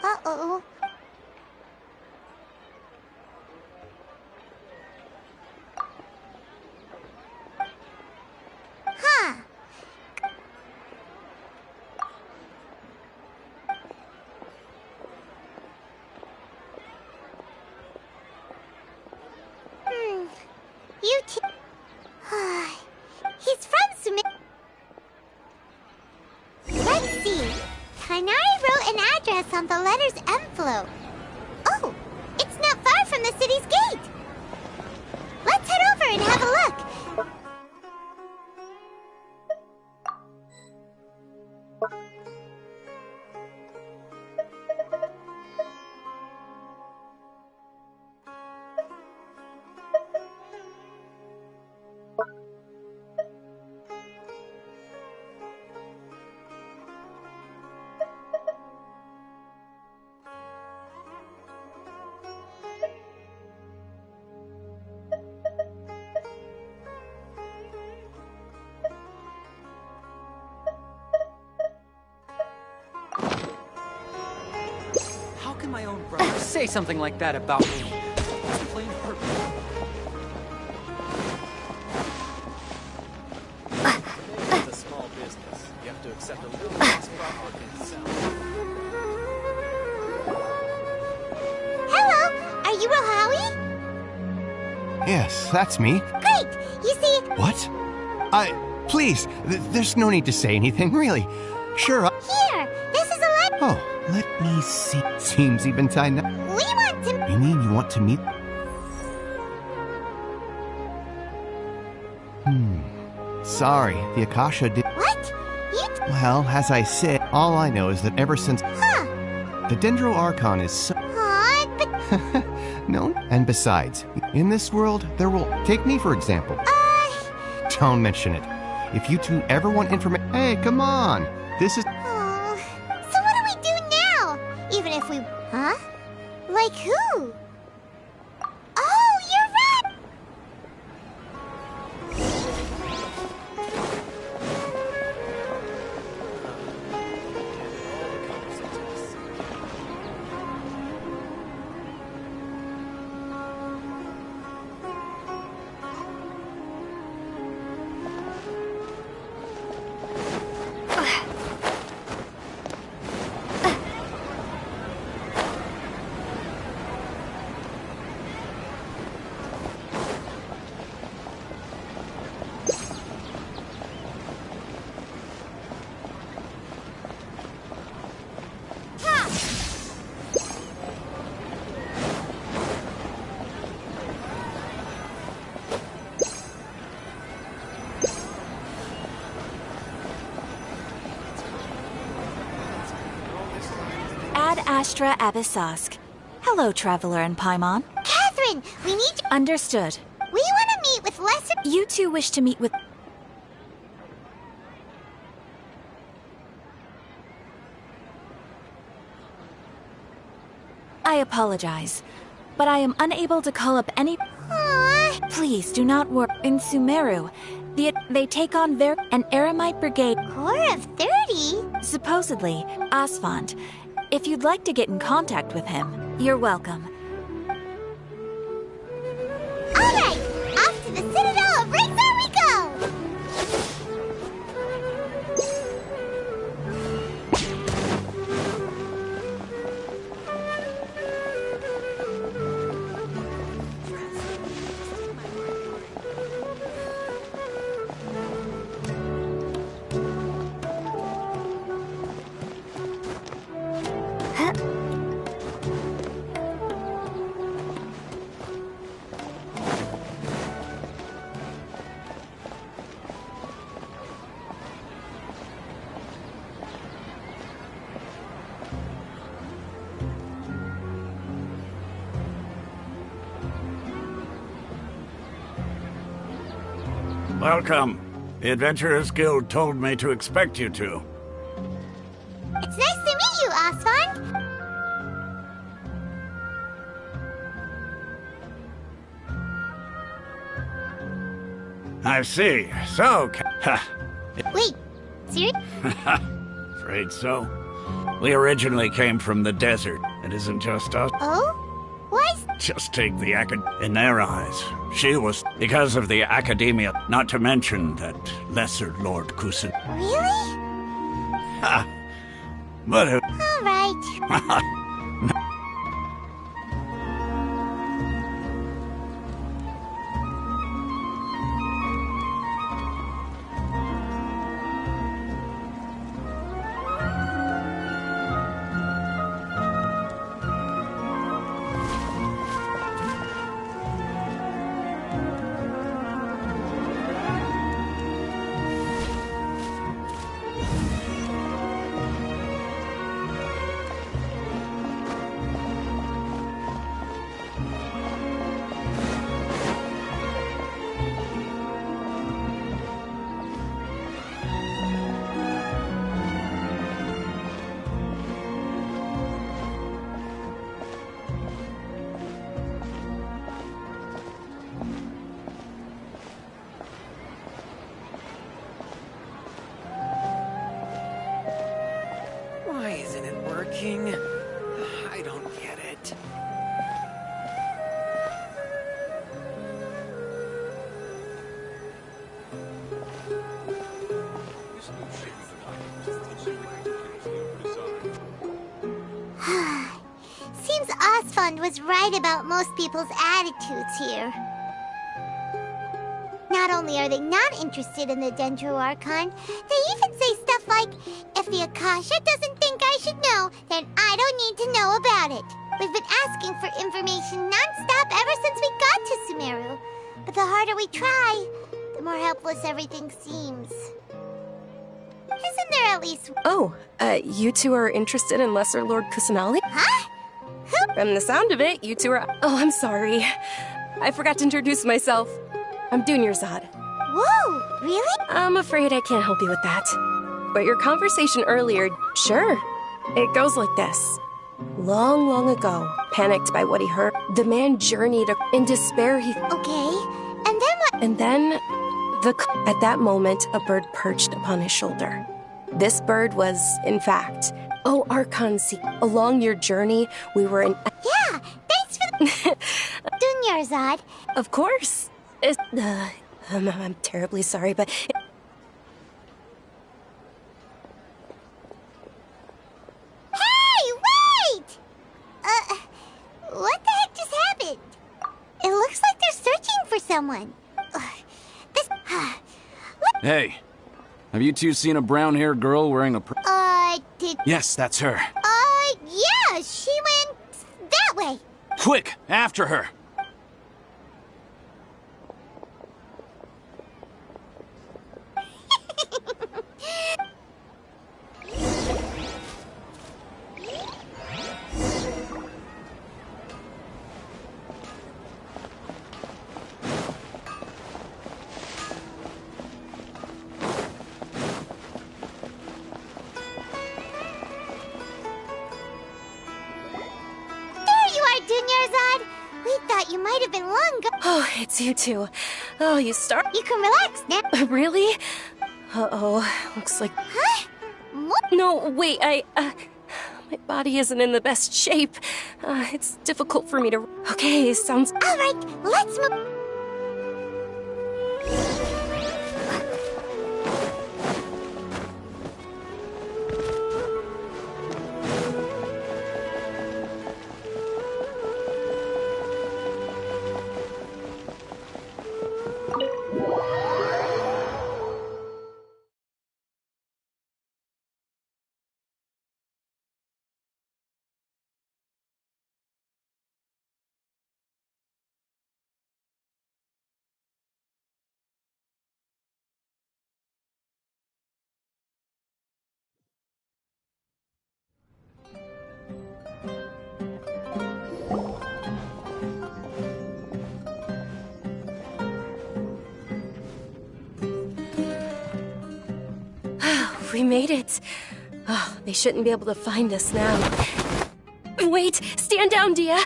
Speaker 3: Uh-oh. Huh. You two... He's from Sumit... Let's see. Kainari wrote an address on the letter's envelope. Oh, it's not far from the city's gate. Let's head over and have a look.
Speaker 2: How can my own brother say something like that about me? It's plain purpose.
Speaker 7: It's a small business. You have to accept a little less profit than itself.
Speaker 3: Hello, are you Rohawi?
Speaker 10: Yes, that's me.
Speaker 3: Great, you see...
Speaker 10: What? Please, there's no need to say anything, really. Sure,
Speaker 3: Here, this is a letter.
Speaker 10: Oh, let me see. Seems even tied up.
Speaker 3: We want to...
Speaker 10: You mean you want to meet? Sorry, the Akasha did...
Speaker 3: What? You...
Speaker 10: Well, as I said, all I know is that ever since...
Speaker 3: Huh.
Speaker 10: The Dendro Archon is so...
Speaker 3: Aw, but...
Speaker 10: No, and besides, in this world, there will... Take me, for example. Don't mention it. If you two ever want information... Hey, come on! This is...
Speaker 3: Oh, so what do we do now? Even if we... Huh? Like who? Oh, you're right!
Speaker 11: Ad Astra Abyssosk. Hello, Traveler and Paimon.
Speaker 3: Catherine, we need to...
Speaker 11: Understood.
Speaker 3: We want to meet with lesser...
Speaker 11: You two wish to meet with... I apologize, but I am unable to call up any...
Speaker 3: Aww.
Speaker 11: Please do not worry. In Sumeru, they take on an Eremite brigade.
Speaker 3: Core of 30?
Speaker 11: Supposedly, Asfand. If you'd like to get in contact with him, you're welcome.
Speaker 3: Alright, off to the Citadel of Razor we go!
Speaker 8: Welcome. The Adventurers Guild told me to expect you two.
Speaker 3: It's nice to meet you, Asfand!
Speaker 8: I see. So,
Speaker 3: Wait, serious?
Speaker 8: afraid so. We originally came from the desert. It isn't just us.
Speaker 3: Oh? Why?
Speaker 8: Just take the in their eyes. She was because of the academia, not to mention that lesser Lord Kusin.
Speaker 3: Really?
Speaker 8: Ha! But
Speaker 3: Alright.
Speaker 12: Why isn't it working? I don't get it.
Speaker 3: Seems Asfand was right about most people's attitudes here. Not only are they not interested in the Dendro Archon, they even say stuff like, if the Akasha doesn't think I should know, then I don't need to know about it. We've been asking for information non-stop ever since we got to Sumeru. But the harder we try, the more helpless everything seems. Isn't there at least...
Speaker 13: Oh, you two are interested in Lesser Lord Kusanali?
Speaker 3: Huh? Who?
Speaker 13: From the sound of it, you two are... Oh, I'm sorry. I forgot to introduce myself. I'm Dunyarzad.
Speaker 3: Whoa, really?
Speaker 13: I'm afraid I can't help you with that. But your conversation earlier, sure. It goes like this. Long, long ago, panicked by what he heard, the man journeyed in despair.
Speaker 3: Okay, and then what?
Speaker 13: And then, at that moment, a bird perched upon his shoulder. This bird was, in fact, Archon C. Along your journey, we were in...
Speaker 3: Yeah, thanks for Dunyarzad.
Speaker 13: Of course. I'm terribly sorry, but...
Speaker 3: Hey, wait! What the heck just happened? It looks like they're searching for someone.
Speaker 14: Hey, have you two seen a brown-haired girl wearing a
Speaker 3: did...
Speaker 14: Yes, that's her.
Speaker 3: Yeah, she went that way.
Speaker 14: Quick, after her!
Speaker 3: There have been long gone.
Speaker 13: Oh, it's you two. Oh, you start.
Speaker 3: You can relax now.
Speaker 13: Really? Uh-oh. Looks like...
Speaker 3: Huh? What?
Speaker 13: No, wait, my body isn't in the best shape. It's difficult for me to... Okay, sounds...
Speaker 3: Alright, let's move...
Speaker 13: We made it. Oh, they shouldn't be able to find us now. Wait! Stand down, Dia!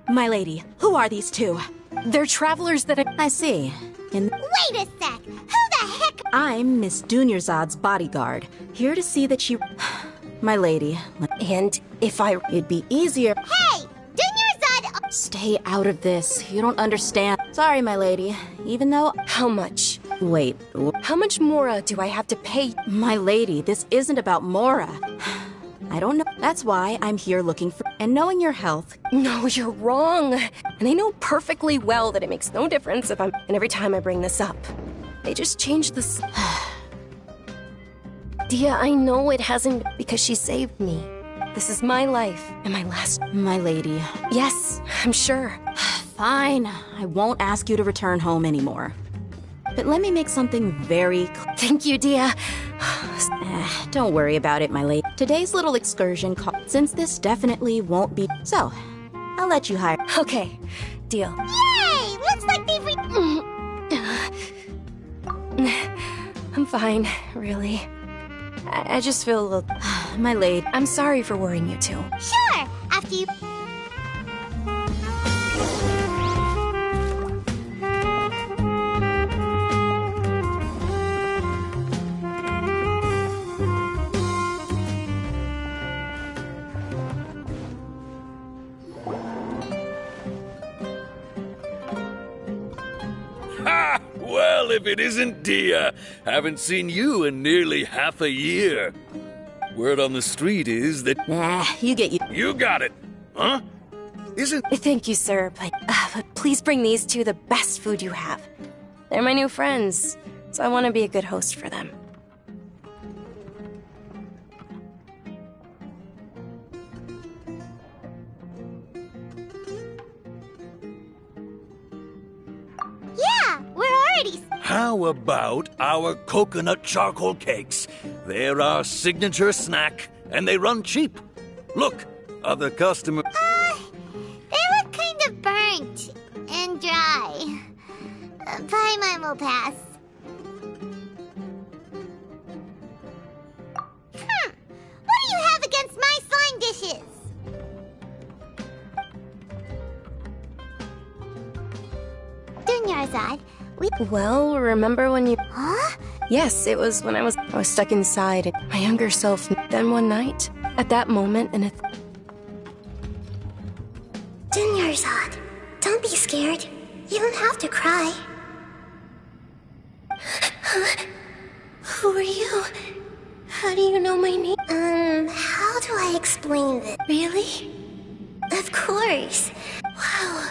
Speaker 15: My lady, who are these two?
Speaker 13: They're travelers that
Speaker 15: I see.
Speaker 3: Wait a sec! Who the heck?
Speaker 15: I'm Miss Dunyarzad's bodyguard, here to see that she... My lady.
Speaker 13: And if
Speaker 15: It'd be easier...
Speaker 3: Hey! Dunyarzad!
Speaker 15: Stay out of this. You don't understand. Sorry, my lady. Even though...
Speaker 13: How much?
Speaker 15: Wait.
Speaker 13: How much more do I have to pay?
Speaker 15: My lady, this isn't about Mora. I don't know. That's why I'm here looking for... And knowing your health...
Speaker 13: No, you're wrong. And I know perfectly well that it makes no difference if I'm... And every time I bring this up, they just change this... Dia, I know it hasn't... Because she saved me. This is my life and my last...
Speaker 15: My lady.
Speaker 13: Yes, I'm sure.
Speaker 15: Fine. I won't ask you to return home anymore. But let me make something very clear.
Speaker 13: Thank you, Dia.
Speaker 15: Don't worry about it, my lady. Today's little excursion since this definitely won't be... So, I'll let you hire...
Speaker 13: Okay, deal.
Speaker 3: Yay! Looks like they've
Speaker 13: I'm fine, really. I just feel a little...
Speaker 15: My lady.
Speaker 13: I'm sorry for worrying you too.
Speaker 3: Sure! After you...
Speaker 16: Ha! Well, if it isn't Dia. Haven't seen you in nearly half a year. Word on the street is that...
Speaker 15: Nah, you get you.
Speaker 16: You got it. Huh? Isn't...
Speaker 13: Thank you, sir, but please bring these two the best food you have. They're my new friends, so I want to be a good host for them.
Speaker 3: Yeah, we're already...
Speaker 16: How about our coconut charcoal cakes? They're our signature snack, and they run cheap. Look, other customers...
Speaker 3: They look kind of burnt and dry. Buy mine will pass. What do you have against my slime dishes? Dunyarzad,
Speaker 13: Well, remember when you...
Speaker 3: Huh?
Speaker 13: Yes, it was when I was stuck inside, and my younger self. Then one night, at that moment, and
Speaker 3: Dunyarzad, don't be scared. You don't have to cry. Who are you? How do you know my name? How do I explain this? Really? Of course. Wow.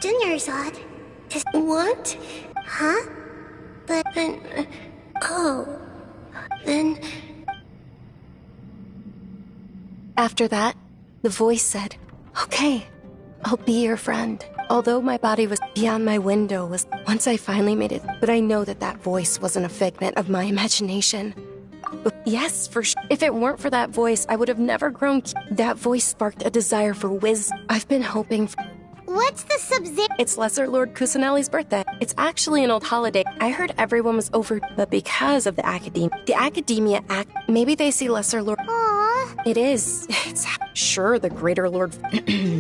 Speaker 3: Dunyarzad. What? Huh? But then... oh. Then...
Speaker 13: After that, the voice said, "Okay, I'll be your friend." Although my body was beyond my window, once I finally made it. But I know that that voice wasn't a figment of my imagination. But yes, for sure. If it weren't for that voice, I would have never grown. That voice sparked a desire for wisdom. I've been hoping for...
Speaker 3: What's the
Speaker 13: It's Lesser Lord Kusanali's birthday. It's actually an old holiday. I heard everyone was over, but because of the Academia Act, maybe they see Lesser Lord.
Speaker 3: Aww.
Speaker 13: It is. It's sure the Greater Lord.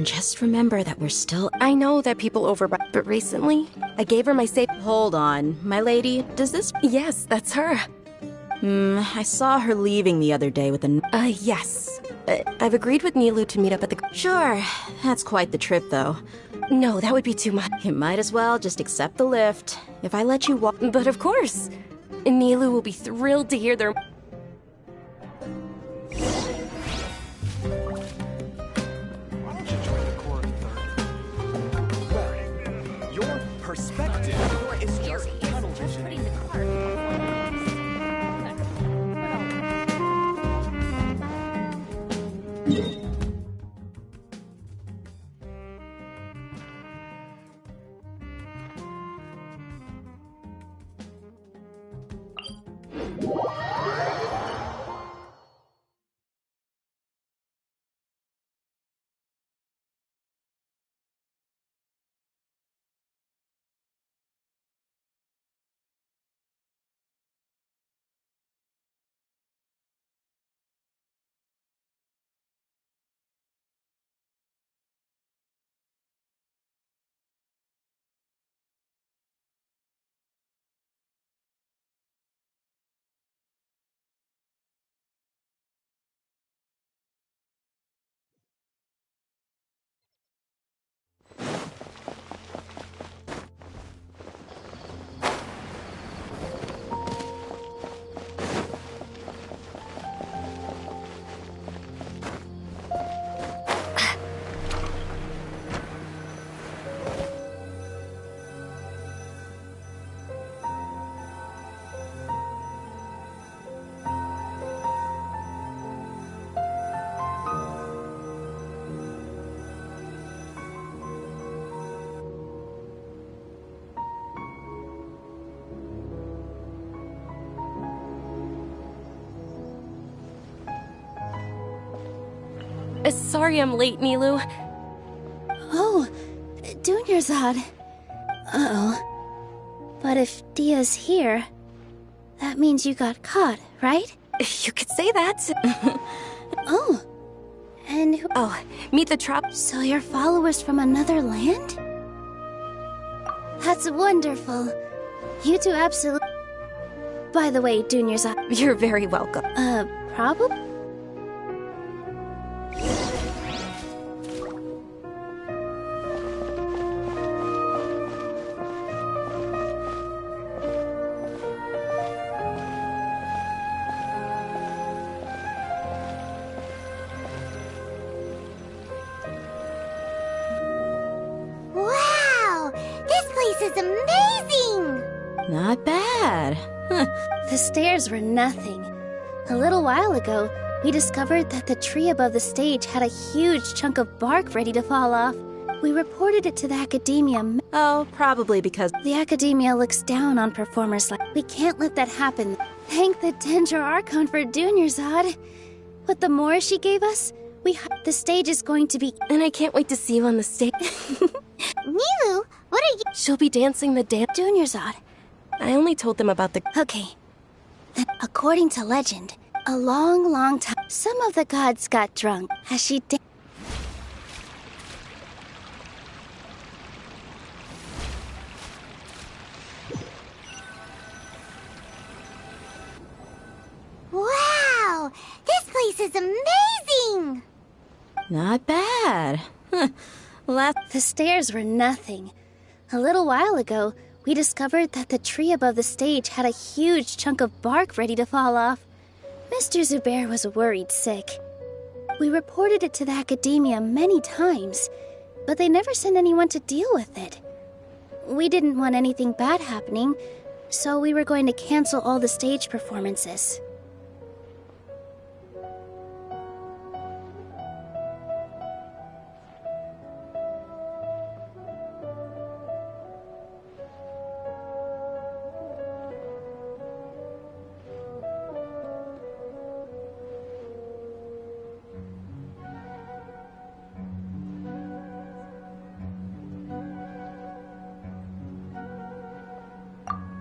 Speaker 15: Just remember that we're still.
Speaker 13: I know that people over, but recently, I gave her my safe.
Speaker 15: Hold on, my lady. Does this?
Speaker 13: Yes, that's her.
Speaker 15: I saw her leaving the other day with a.
Speaker 13: Yes. I've agreed with Nilu to meet up at the.
Speaker 15: Sure, that's quite the trip, though.
Speaker 13: No, that would be too much.
Speaker 15: You might as well just accept the lift. If I let you walk.
Speaker 13: But of course, Nilu will be thrilled to hear their.
Speaker 12: Your perspective is just tunnel vision.
Speaker 13: Sorry I'm late, Nilu.
Speaker 1: Oh, Dunyarzad. Uh-oh. But if Dia's here, that means you got caught, right?
Speaker 13: You could say that.
Speaker 1: Oh. And who—
Speaker 13: Oh, meet the trop—
Speaker 1: So you're followers from another land? That's wonderful. You two absolutely— By the way, Dunyarzad—
Speaker 13: You're very welcome.
Speaker 1: Probably?
Speaker 3: Wow! This place is amazing!
Speaker 15: Not bad.
Speaker 1: The stairs were nothing. A little while ago, we discovered that the tree above the stage had a huge chunk of bark ready to fall off. We reported it to the Academia.
Speaker 15: Oh, probably because
Speaker 1: The Academia looks down on performers like— We can't let that happen. Thank the Dendro Archon for Dunyarzad. But the more she gave us, the stage is going to be—
Speaker 13: And I can't wait to see you on the stage.
Speaker 3: Nilu, what are you—
Speaker 13: She'll be dancing the dance.
Speaker 1: Dunyarzad.
Speaker 13: I only told them about the—
Speaker 1: Okay. Then, according to legend, a long, long time, some of the gods got drunk as she danced.
Speaker 3: Wow! This place is amazing!
Speaker 15: not bad.
Speaker 1: The stairs were nothing. A little while ago, we discovered that the tree above the stage had a huge chunk of bark ready to fall off. Mr. Zubair was worried sick. We reported it to the Academia many times, but they never sent anyone to deal with it. We didn't want anything bad happening, so we were going to cancel all the stage performances.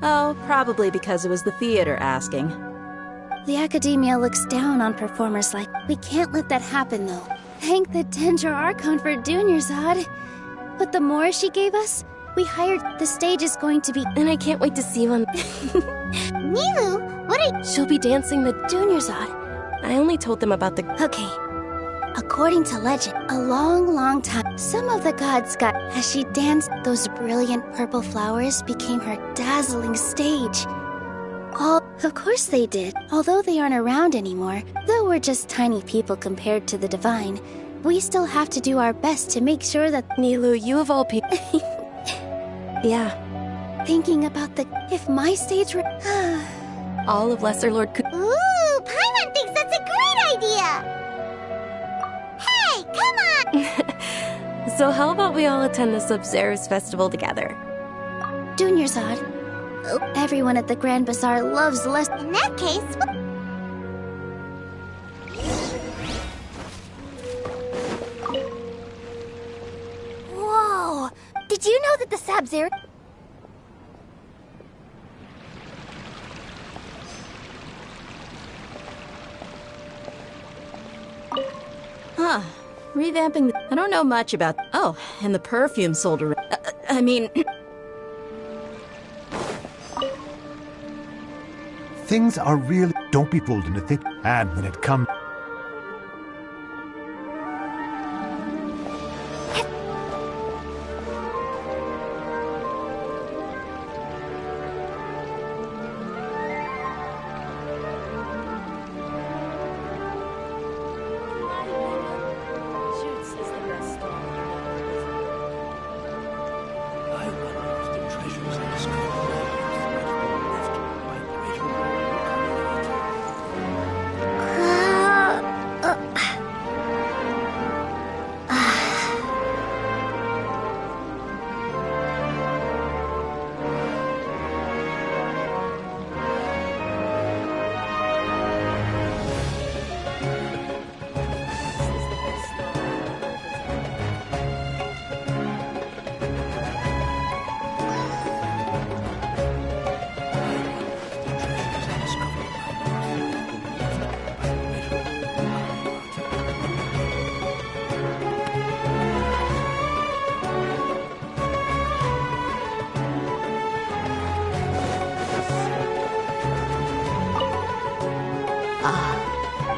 Speaker 15: Oh, probably because it was the theater asking.
Speaker 5: The Academia looks down on performers like...
Speaker 3: We can't let that happen, though. Thank the Dendra Archon for Dunyarzad. But the more she gave us, we hired... The stage is going to be...
Speaker 13: And I can't wait to see you on...
Speaker 3: Nilu, what are...
Speaker 13: She'll be dancing the
Speaker 3: Dunyarzad.
Speaker 13: I only told them about the...
Speaker 3: Okay. According to legend, a long, long time, some of the gods got... As she danced, those brilliant purple flowers became her dazzling stage. Of course they did. Although they aren't around anymore, though we're just tiny people compared to the divine, we still have to do our best to make sure that...
Speaker 13: Nilu, you of all people... Yeah.
Speaker 3: Thinking about the... If my stage were...
Speaker 13: All of Lesser Lord could...
Speaker 3: Ooh, Paimon thinks that's a great idea! Hey, come on!
Speaker 13: So how about we all attend the Sub-Zero's festival together?
Speaker 3: Dunyarzad. Everyone at the Grand Bazaar loves Les... In that case... Whoa! Did you know that the Sub-Zero...
Speaker 15: Huh. Revamping the... I don't know much about... Oh, and the perfume sold around... I mean...
Speaker 4: Things are really... Don't be fooled into thinking. And when it comes...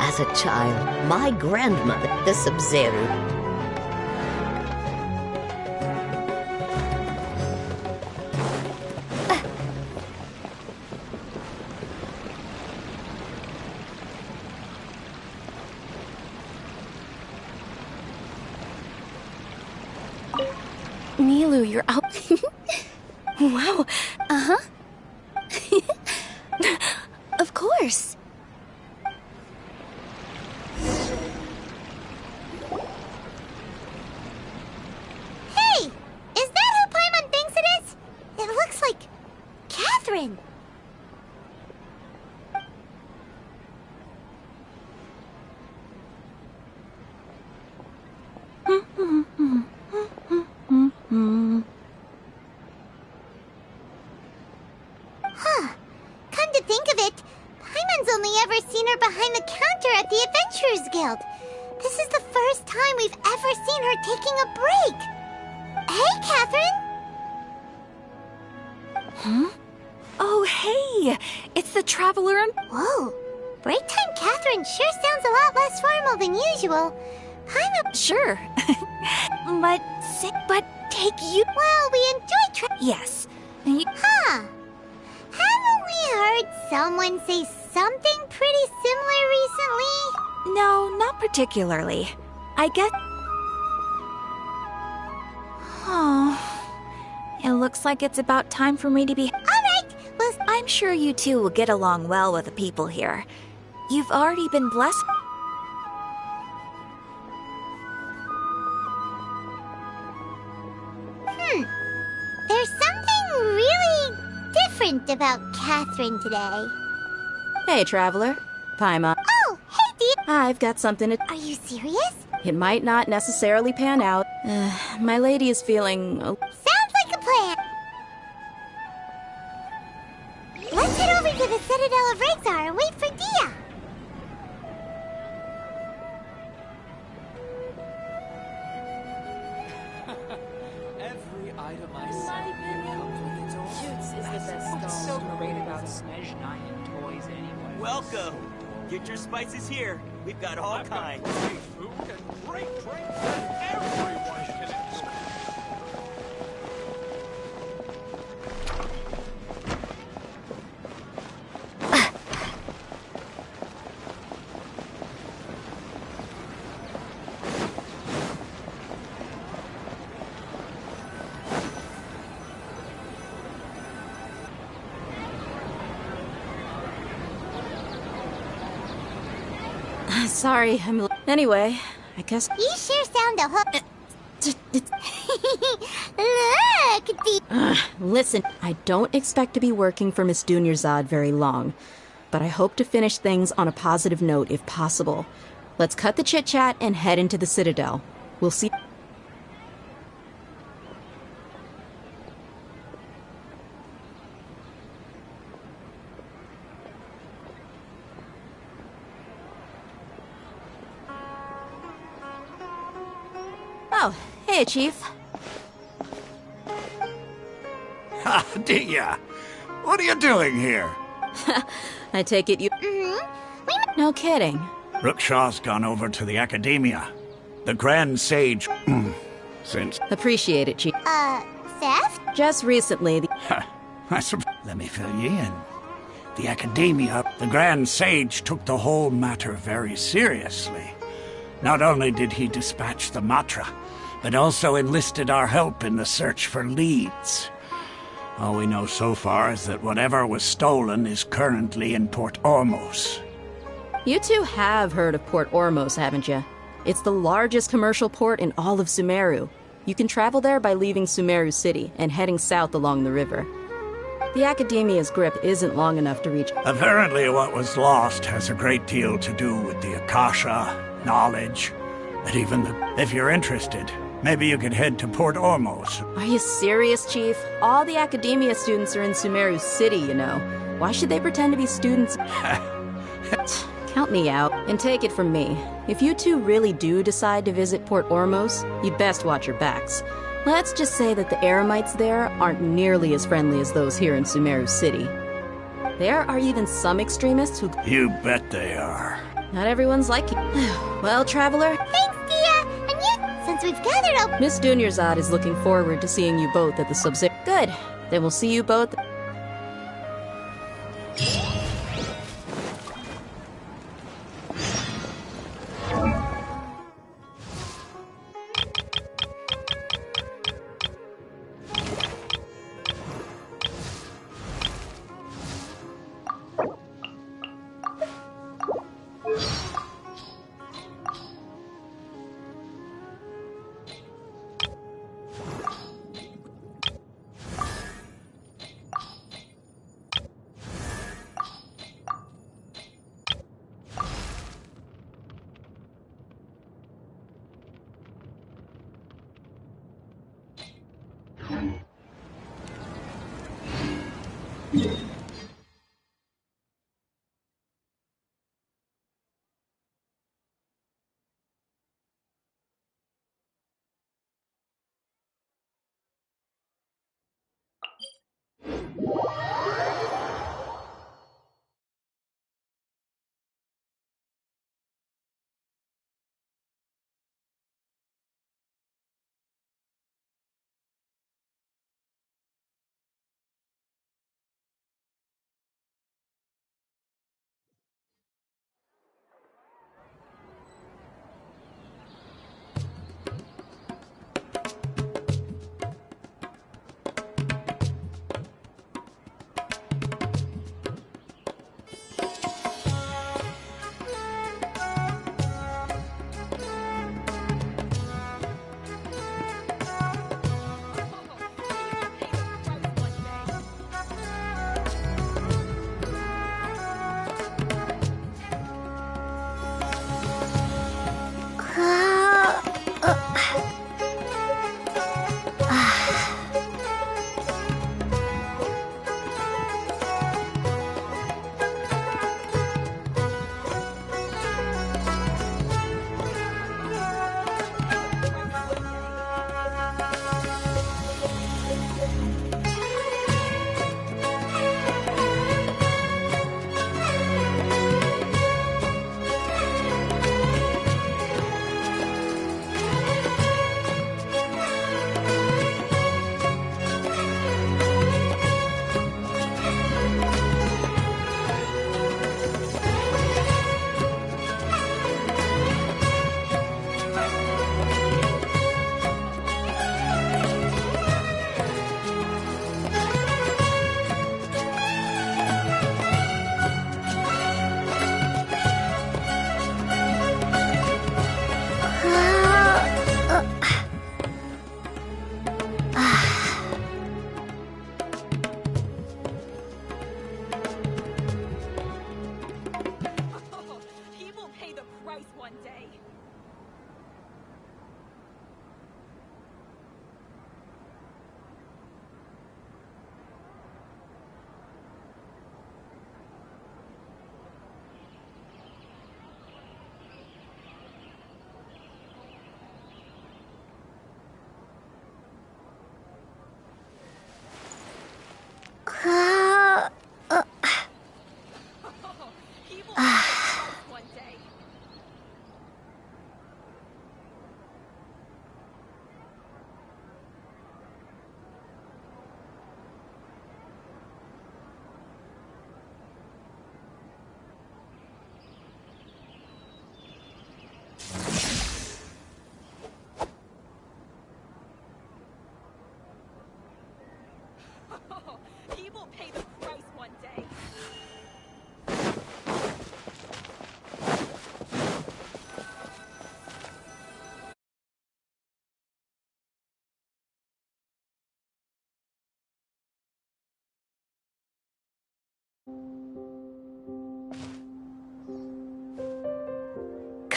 Speaker 17: As a child, my grandmother, the Sub-Zero.
Speaker 13: Nilu, you're out. Wow.
Speaker 3: Uh-huh. Of course. Hey! Is that who Paimon thinks it is? It looks like... Catherine! Huh. Come to think of it, Paimon's only ever seen her behind the counter at the Adventurers Guild. This is the first time we've ever seen her taking a break. Hey, Catherine!
Speaker 5: Huh? Oh, hey! It's the Traveler and...
Speaker 3: Whoa! Break time Catherine sure sounds a lot less formal than usual. Paimon...
Speaker 5: Sure. but take you...
Speaker 3: Well, we enjoy
Speaker 5: Yes.
Speaker 3: Huh. Haven't we heard someone say something pretty similar recently?
Speaker 11: No, not particularly. I guess... Oh, it looks like it's about time for me to be...
Speaker 3: Alright, well...
Speaker 11: I'm sure you two will get along well with the people here. You've already been blessed...
Speaker 3: There's something really different about Catherine today.
Speaker 15: Hey, Traveler. Paimon.
Speaker 3: Oh, hey, dear.
Speaker 15: I've got something to...
Speaker 3: Are you serious?
Speaker 15: It might not necessarily pan out. My lady is feeling...
Speaker 3: Sounds like a plan.
Speaker 18: Welcome! Get your spices here. We've got all kinds.
Speaker 12: Great food and great drinks that everyone can enjoy.
Speaker 15: Sorry, Anyway, I guess...
Speaker 3: You sure sound a hook. Look,
Speaker 15: Listen, I don't expect to be working for Miss Dunyarzad very long, but I hope to finish things on a positive note if possible. Let's cut the chit-chat and head into the Citadel. We'll see... Oh, hey, Chief.
Speaker 8: Ha, Dia! What are you doing here?
Speaker 15: I take it you... No kidding.
Speaker 8: Rookshaw's gone over to the Academia. The Grand Sage... since...
Speaker 15: Appreciate it, Chief.
Speaker 3: theft?
Speaker 15: Just recently, the...
Speaker 8: Let me fill you in. The Academia, the Grand Sage took the whole matter very seriously. Not only did he dispatch the Matra, but also enlisted our help in the search for leads. All we know so far is that whatever was stolen is currently in Port Ormos.
Speaker 15: You two have heard of Port Ormos, haven't you? It's the largest commercial port in all of Sumeru. You can travel there by leaving Sumeru City and heading south along the river. The Academia's grip isn't long enough to reach...
Speaker 8: Apparently what was lost has a great deal to do with the Akasha, knowledge, and even the... If you're interested, maybe you could head to Port Ormos.
Speaker 15: Are you serious, Chief? All the Academia students are in Sumeru City, you know. Why should they pretend to be students? Count me out, and take it from me. If you two really do decide to visit Port Ormos, you'd best watch your backs. Let's just say that the Eremites there aren't nearly as friendly as those here in Sumeru City. There are even some extremists who...
Speaker 8: You bet they are.
Speaker 15: Not everyone's like you. Well, Traveler...
Speaker 3: Thanks, Dia! And you... Since we've gathered up...
Speaker 15: Miss Dunyarzad is looking forward to seeing you both at the Sub-Zero... Good. Then we'll see you both...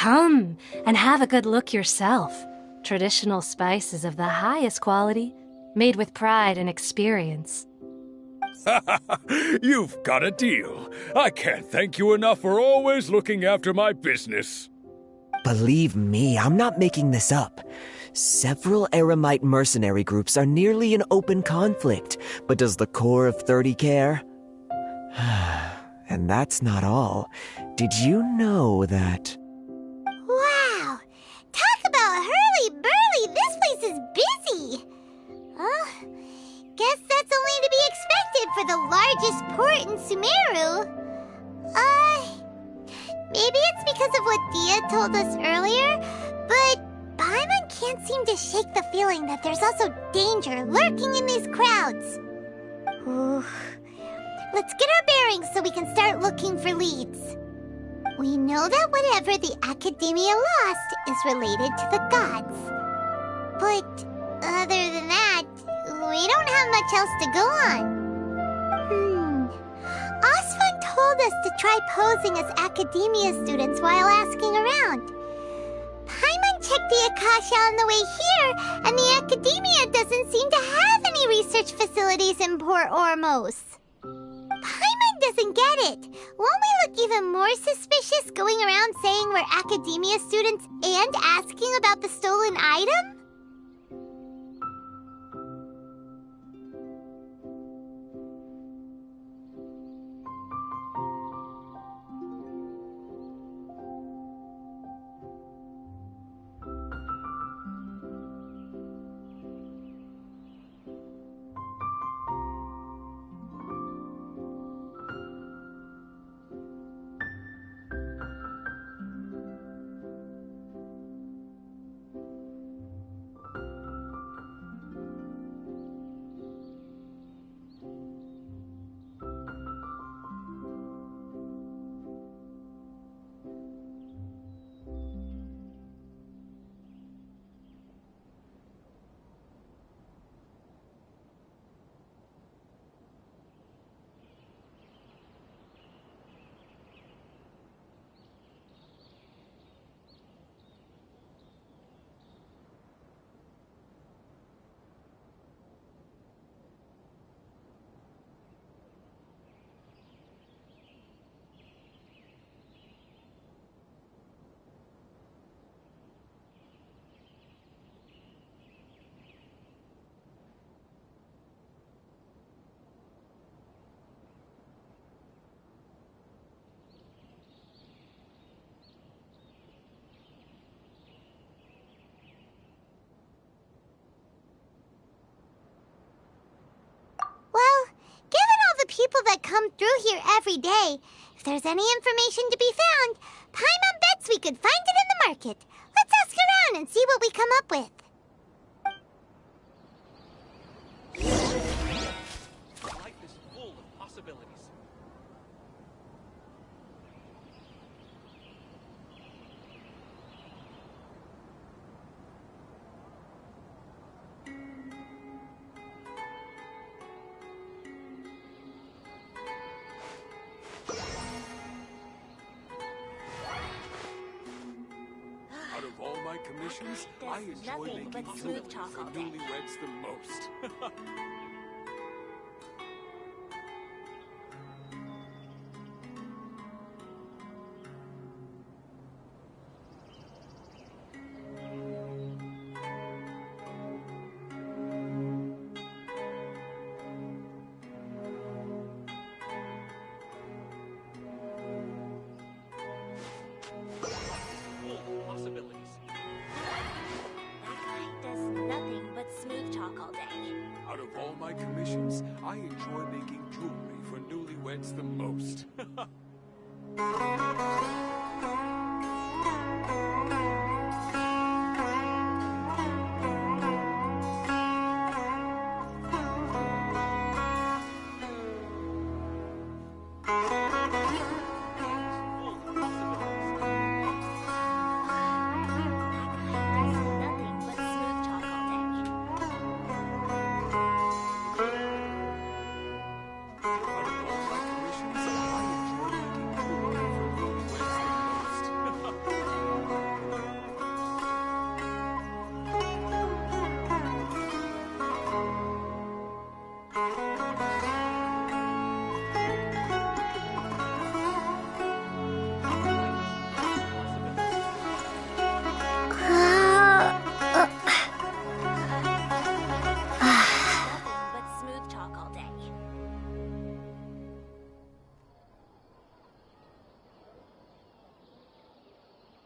Speaker 19: Come and have a good look yourself. Traditional spices of the highest quality, made with pride and experience.
Speaker 20: You've got a deal. I can't thank you enough for always looking after my business.
Speaker 21: Believe me, I'm not making this up. Several Eremite mercenary groups are nearly in open conflict, but does the core of 30 care? And that's not all. Did you know that...
Speaker 3: Wow! Talk about hurly-burly! This place is busy! Guess that's only to be expected for the largest port in Sumeru. Maybe it's because of what Dia told us earlier, but Paimon can't seem to shake the feeling that there's also danger lurking in these crowds. Ooh. Let's get our bearings so we can start looking for leads. We know that whatever the Academia lost is related to the gods. But other than that, we don't have much else to go on. Osfun told us to try posing as Academia students while asking around. Paimon checked the Akasha on the way here, and the Academia doesn't seem to have any research facilities in Port Ormos. Paimon doesn't get it. Won't we look even more suspicious going around saying we're Academia students and asking about the stolen item? People that come through here every day. If there's any information to be found, Paimon bets we could find it in the market. Let's ask around and see what we come up with.
Speaker 18: Life is full of possibilities.
Speaker 20: Commissions, I enjoy making jewelry for newlyweds the most. I enjoy making jewelry for newlyweds the most.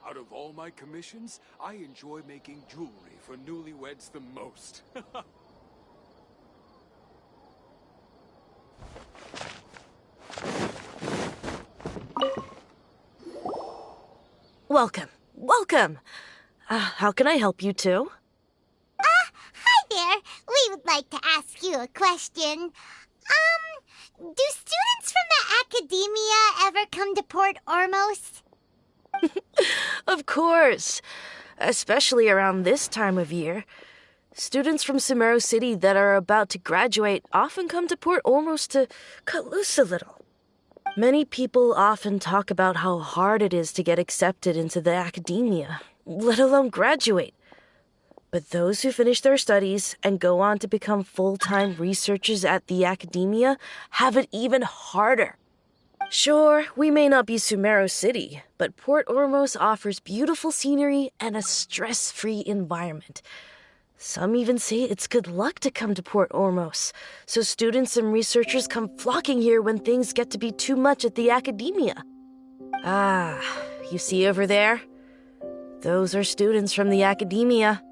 Speaker 20: Out of all my commissions, I enjoy making jewelry for newlyweds the most.
Speaker 6: Welcome. Welcome. How can I help you too?
Speaker 3: Hi there. We would like to ask you a question. Do students from the academia ever come to Port Ormos?
Speaker 6: Of course. Especially around this time of year. Students from Sumeru City that are about to graduate often come to Port Ormos to cut loose a little. Many people often talk about how hard it is to get accepted into the academia, let alone graduate. But those who finish their studies and go on to become full-time researchers at the academia have it even harder. Sure, we may not be Sumeru City, but Port Ormos offers beautiful scenery and a stress-free environment. Some even say it's good luck to come to Port Ormos, so students and researchers come flocking here when things get to be too much at the academia. Ah, you see over there? Those are students from the academia.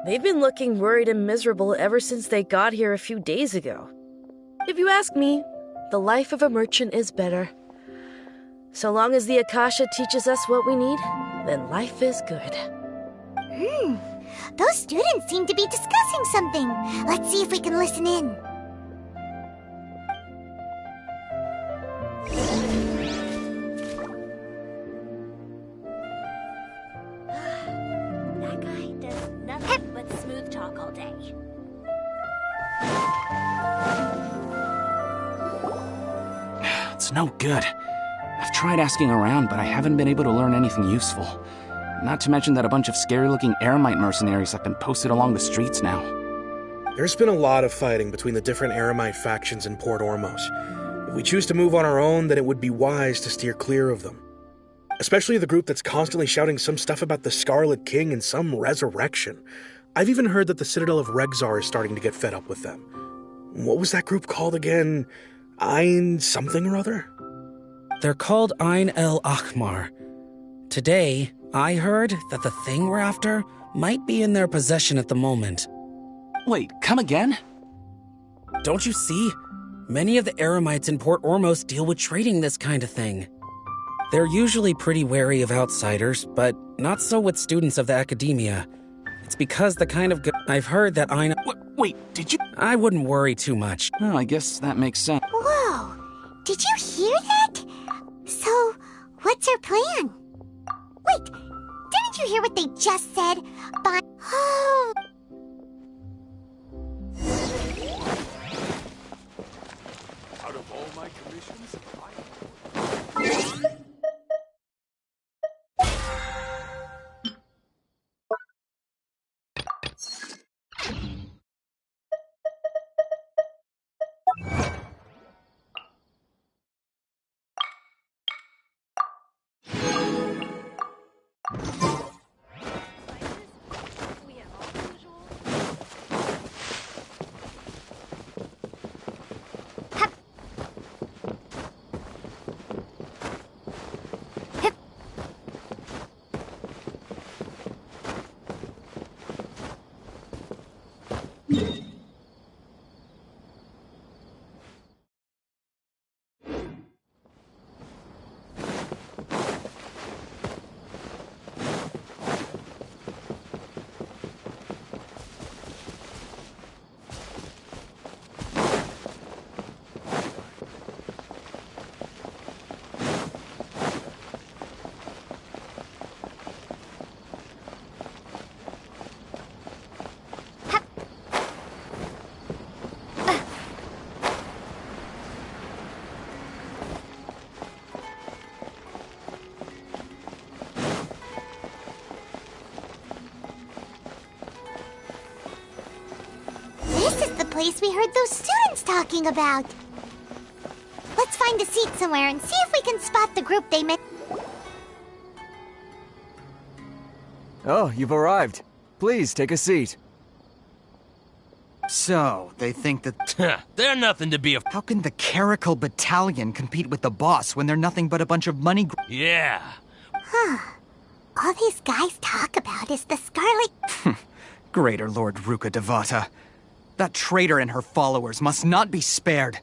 Speaker 6: They've been looking worried and miserable ever since they got here a few days ago. If you ask me, the life of a merchant is better. So long as the Akasha teaches us what we need, then life is good.
Speaker 3: Those students seem to be discussing something. Let's see if we can listen in.
Speaker 11: That guy does nothing but smooth talk all day.
Speaker 14: It's no good. I've tried asking around, but I haven't been able to learn anything useful. Not to mention that a bunch of scary-looking Eremite mercenaries have been posted along the streets now.
Speaker 22: There's been a lot of fighting between the different Eremite factions in Port Ormos. If we choose to move on our own, then it would be wise to steer clear of them. Especially the group that's constantly shouting some stuff about the Scarlet King and some resurrection. I've even heard that the Citadel of Regzar is starting to get fed up with them. What was that group called again? Ein something or other?
Speaker 23: They're called Ein El Akhmar. Today, I heard that the thing we're after might be in their possession at the moment.
Speaker 14: Wait, come again?
Speaker 23: Don't you see? Many of the Eremites in Port Ormos deal with trading this kind of thing. They're usually pretty wary of outsiders, but not so with students of the academia. It's because the kind of I've heard that Ein...
Speaker 14: Wait, did you...
Speaker 23: I wouldn't worry too much.
Speaker 14: Oh, I guess that makes sense.
Speaker 3: Whoa! Did you hear that? So, what's our plan? Wait, didn't you hear what they just said? But... Oh...
Speaker 20: Out of all my commissions,
Speaker 3: place we heard those students talking about. Let's find a seat somewhere and see if we can spot the group they met.
Speaker 21: Oh, you've arrived. Please, take a seat.
Speaker 2: So, they think that...
Speaker 7: They're nothing to be
Speaker 2: How can the Caracal Battalion compete with the boss when they're nothing but a bunch of money...
Speaker 7: Yeah.
Speaker 3: Huh. All these guys talk about is the Scarlet...
Speaker 2: Greater Lord Ruka Devata. That traitor and her followers must not be spared.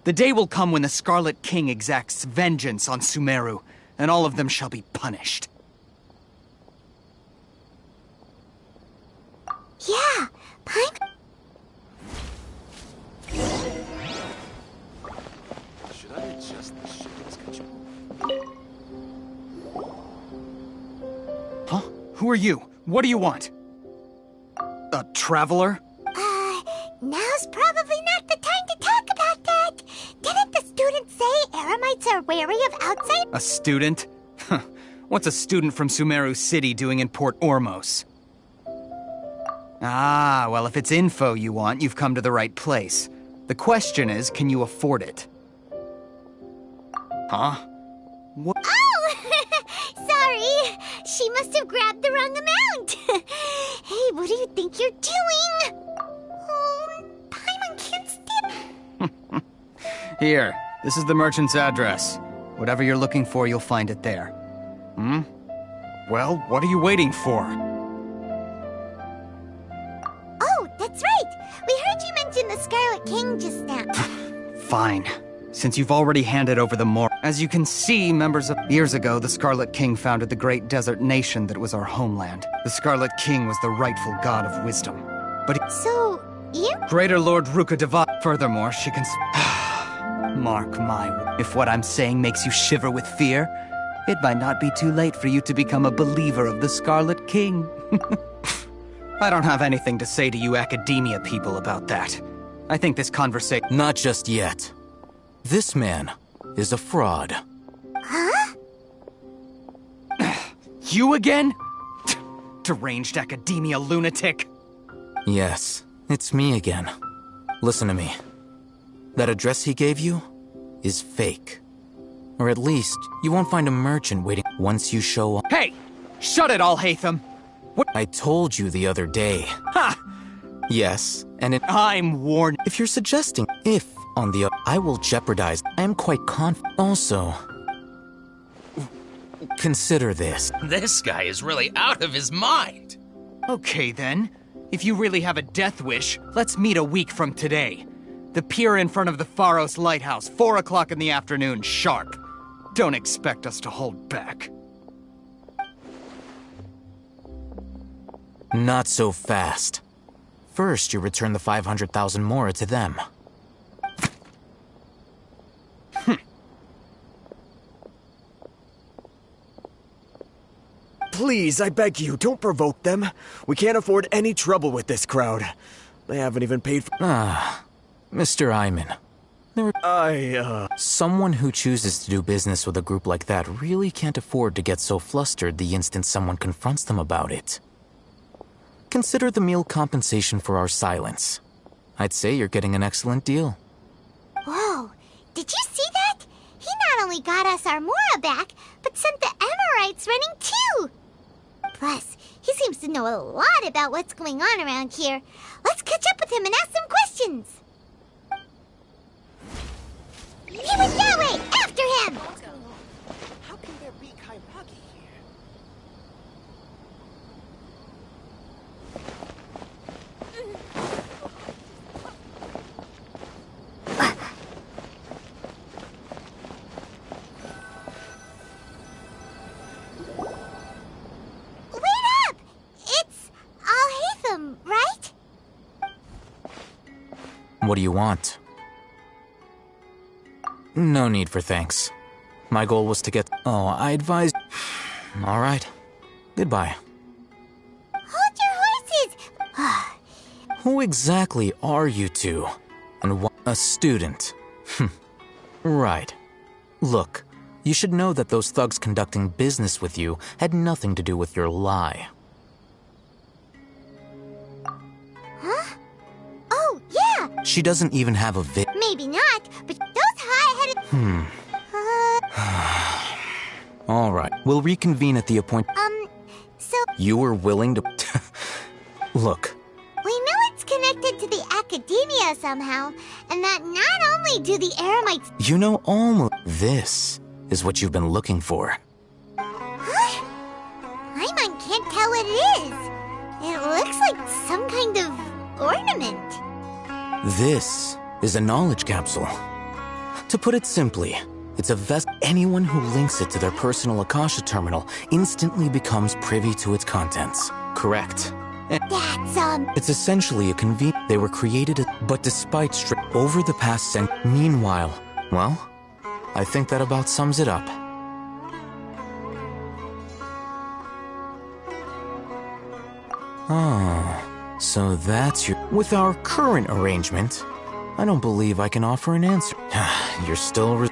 Speaker 2: The day will come when the Scarlet King exacts vengeance on Sumeru, and all of them shall be punished.
Speaker 3: Yeah, Paimon...
Speaker 14: Should I adjust the shipping schedule?
Speaker 2: Huh? Who are you? What do you want? A traveler?
Speaker 3: Now's probably not the time to talk about that. Didn't the students say Eremites are wary of outside?
Speaker 2: A student? Huh. What's a student from Sumeru City doing in Port Ormos? Ah, well, if it's info you want, you've come to the right place. The question is, can you afford it? Huh? What?
Speaker 3: Oh! Sorry! She must have grabbed the wrong amount! Hey, what do you think you're doing? Oh, Paimon can't stand...
Speaker 2: Here, this is the merchant's address. Whatever you're looking for, you'll find it there. Hmm? Well, what are you waiting for?
Speaker 3: Oh, that's right! We heard you mention the Scarlet King just now.
Speaker 2: Fine. Since you've already handed over the more... As you can see, members of... Years ago, the Scarlet King founded the great desert nation that was our homeland. The Scarlet King was the rightful god of wisdom. But he...
Speaker 3: So, you...
Speaker 2: Greater Lord Ruka Devata... Furthermore, she can... Mark my... If what I'm saying makes you shiver with fear, it might not be too late for you to become a believer of the Scarlet King. I don't have anything to say to you academia people about that. I think this conversation...
Speaker 14: Not just yet. This man is a fraud.
Speaker 3: Huh?
Speaker 2: You again? Deranged academia lunatic.
Speaker 14: Yes, it's me again. Listen to me. That address he gave you is fake. Or at least, you won't find a merchant waiting once you show up.
Speaker 2: Hey! Shut it all, Hatham!
Speaker 14: What? I told you the other day.
Speaker 2: Ha!
Speaker 14: Yes, and
Speaker 2: I'm warned.
Speaker 14: If you're suggesting if, on the I will jeopardize, I am quite confident. Also, consider this.
Speaker 7: This guy is really out of his mind.
Speaker 2: Okay, then. If you really have a death wish, let's meet a week from today. The pier in front of the Pharos Lighthouse, 4 o'clock in the afternoon, sharp. Don't expect us to hold back.
Speaker 14: Not so fast. First, you return the 500,000 mora to them.
Speaker 21: Please, I beg you, don't provoke them. We can't afford any trouble with this crowd. They haven't even paid for...
Speaker 14: Mr. Iman. Someone who chooses to do business with a group like that really can't afford to get so flustered the instant someone confronts them about it. Consider the meal compensation for our silence. I'd say you're getting an excellent deal.
Speaker 3: Whoa, did you see that? He not only got us our mora back, but sent the Emirites running too! Plus, he seems to know a lot about what's going on around here. Let's catch up with him and ask some questions! He went that way! After him!
Speaker 12: How can there be Kaimagi here?
Speaker 3: Wait up! It's Al-Haytham, right?
Speaker 14: What do you want? No need for thanks. My goal was to get... Oh, I advised... All right. Goodbye.
Speaker 3: Hold your horses!
Speaker 14: Who exactly are you two? And what... A student. Right. Look, you should know that those thugs conducting business with you had nothing to do with your lie.
Speaker 3: Huh? Oh, yeah!
Speaker 14: She doesn't even have a
Speaker 3: Maybe not, but those high-headed...
Speaker 14: All right, we'll reconvene at the appointment.
Speaker 3: So...
Speaker 14: You were willing to... Look.
Speaker 3: We know it's connected to the academia somehow, and that not only do the Eremites...
Speaker 14: You know almost... This is what you've been looking for.
Speaker 3: Huh? Paimon can't tell what it is. It looks like some kind of ornament.
Speaker 14: This is a knowledge capsule. To put it simply, it's a vest. Anyone who links it to their personal Akasha terminal instantly becomes privy to its contents. Correct.
Speaker 3: That's,
Speaker 14: It's essentially a They were created, but despite over the past century. Meanwhile, well, I think that about sums it up. Oh, so that's your... With our current arrangement, I don't believe I can offer an answer. You're still...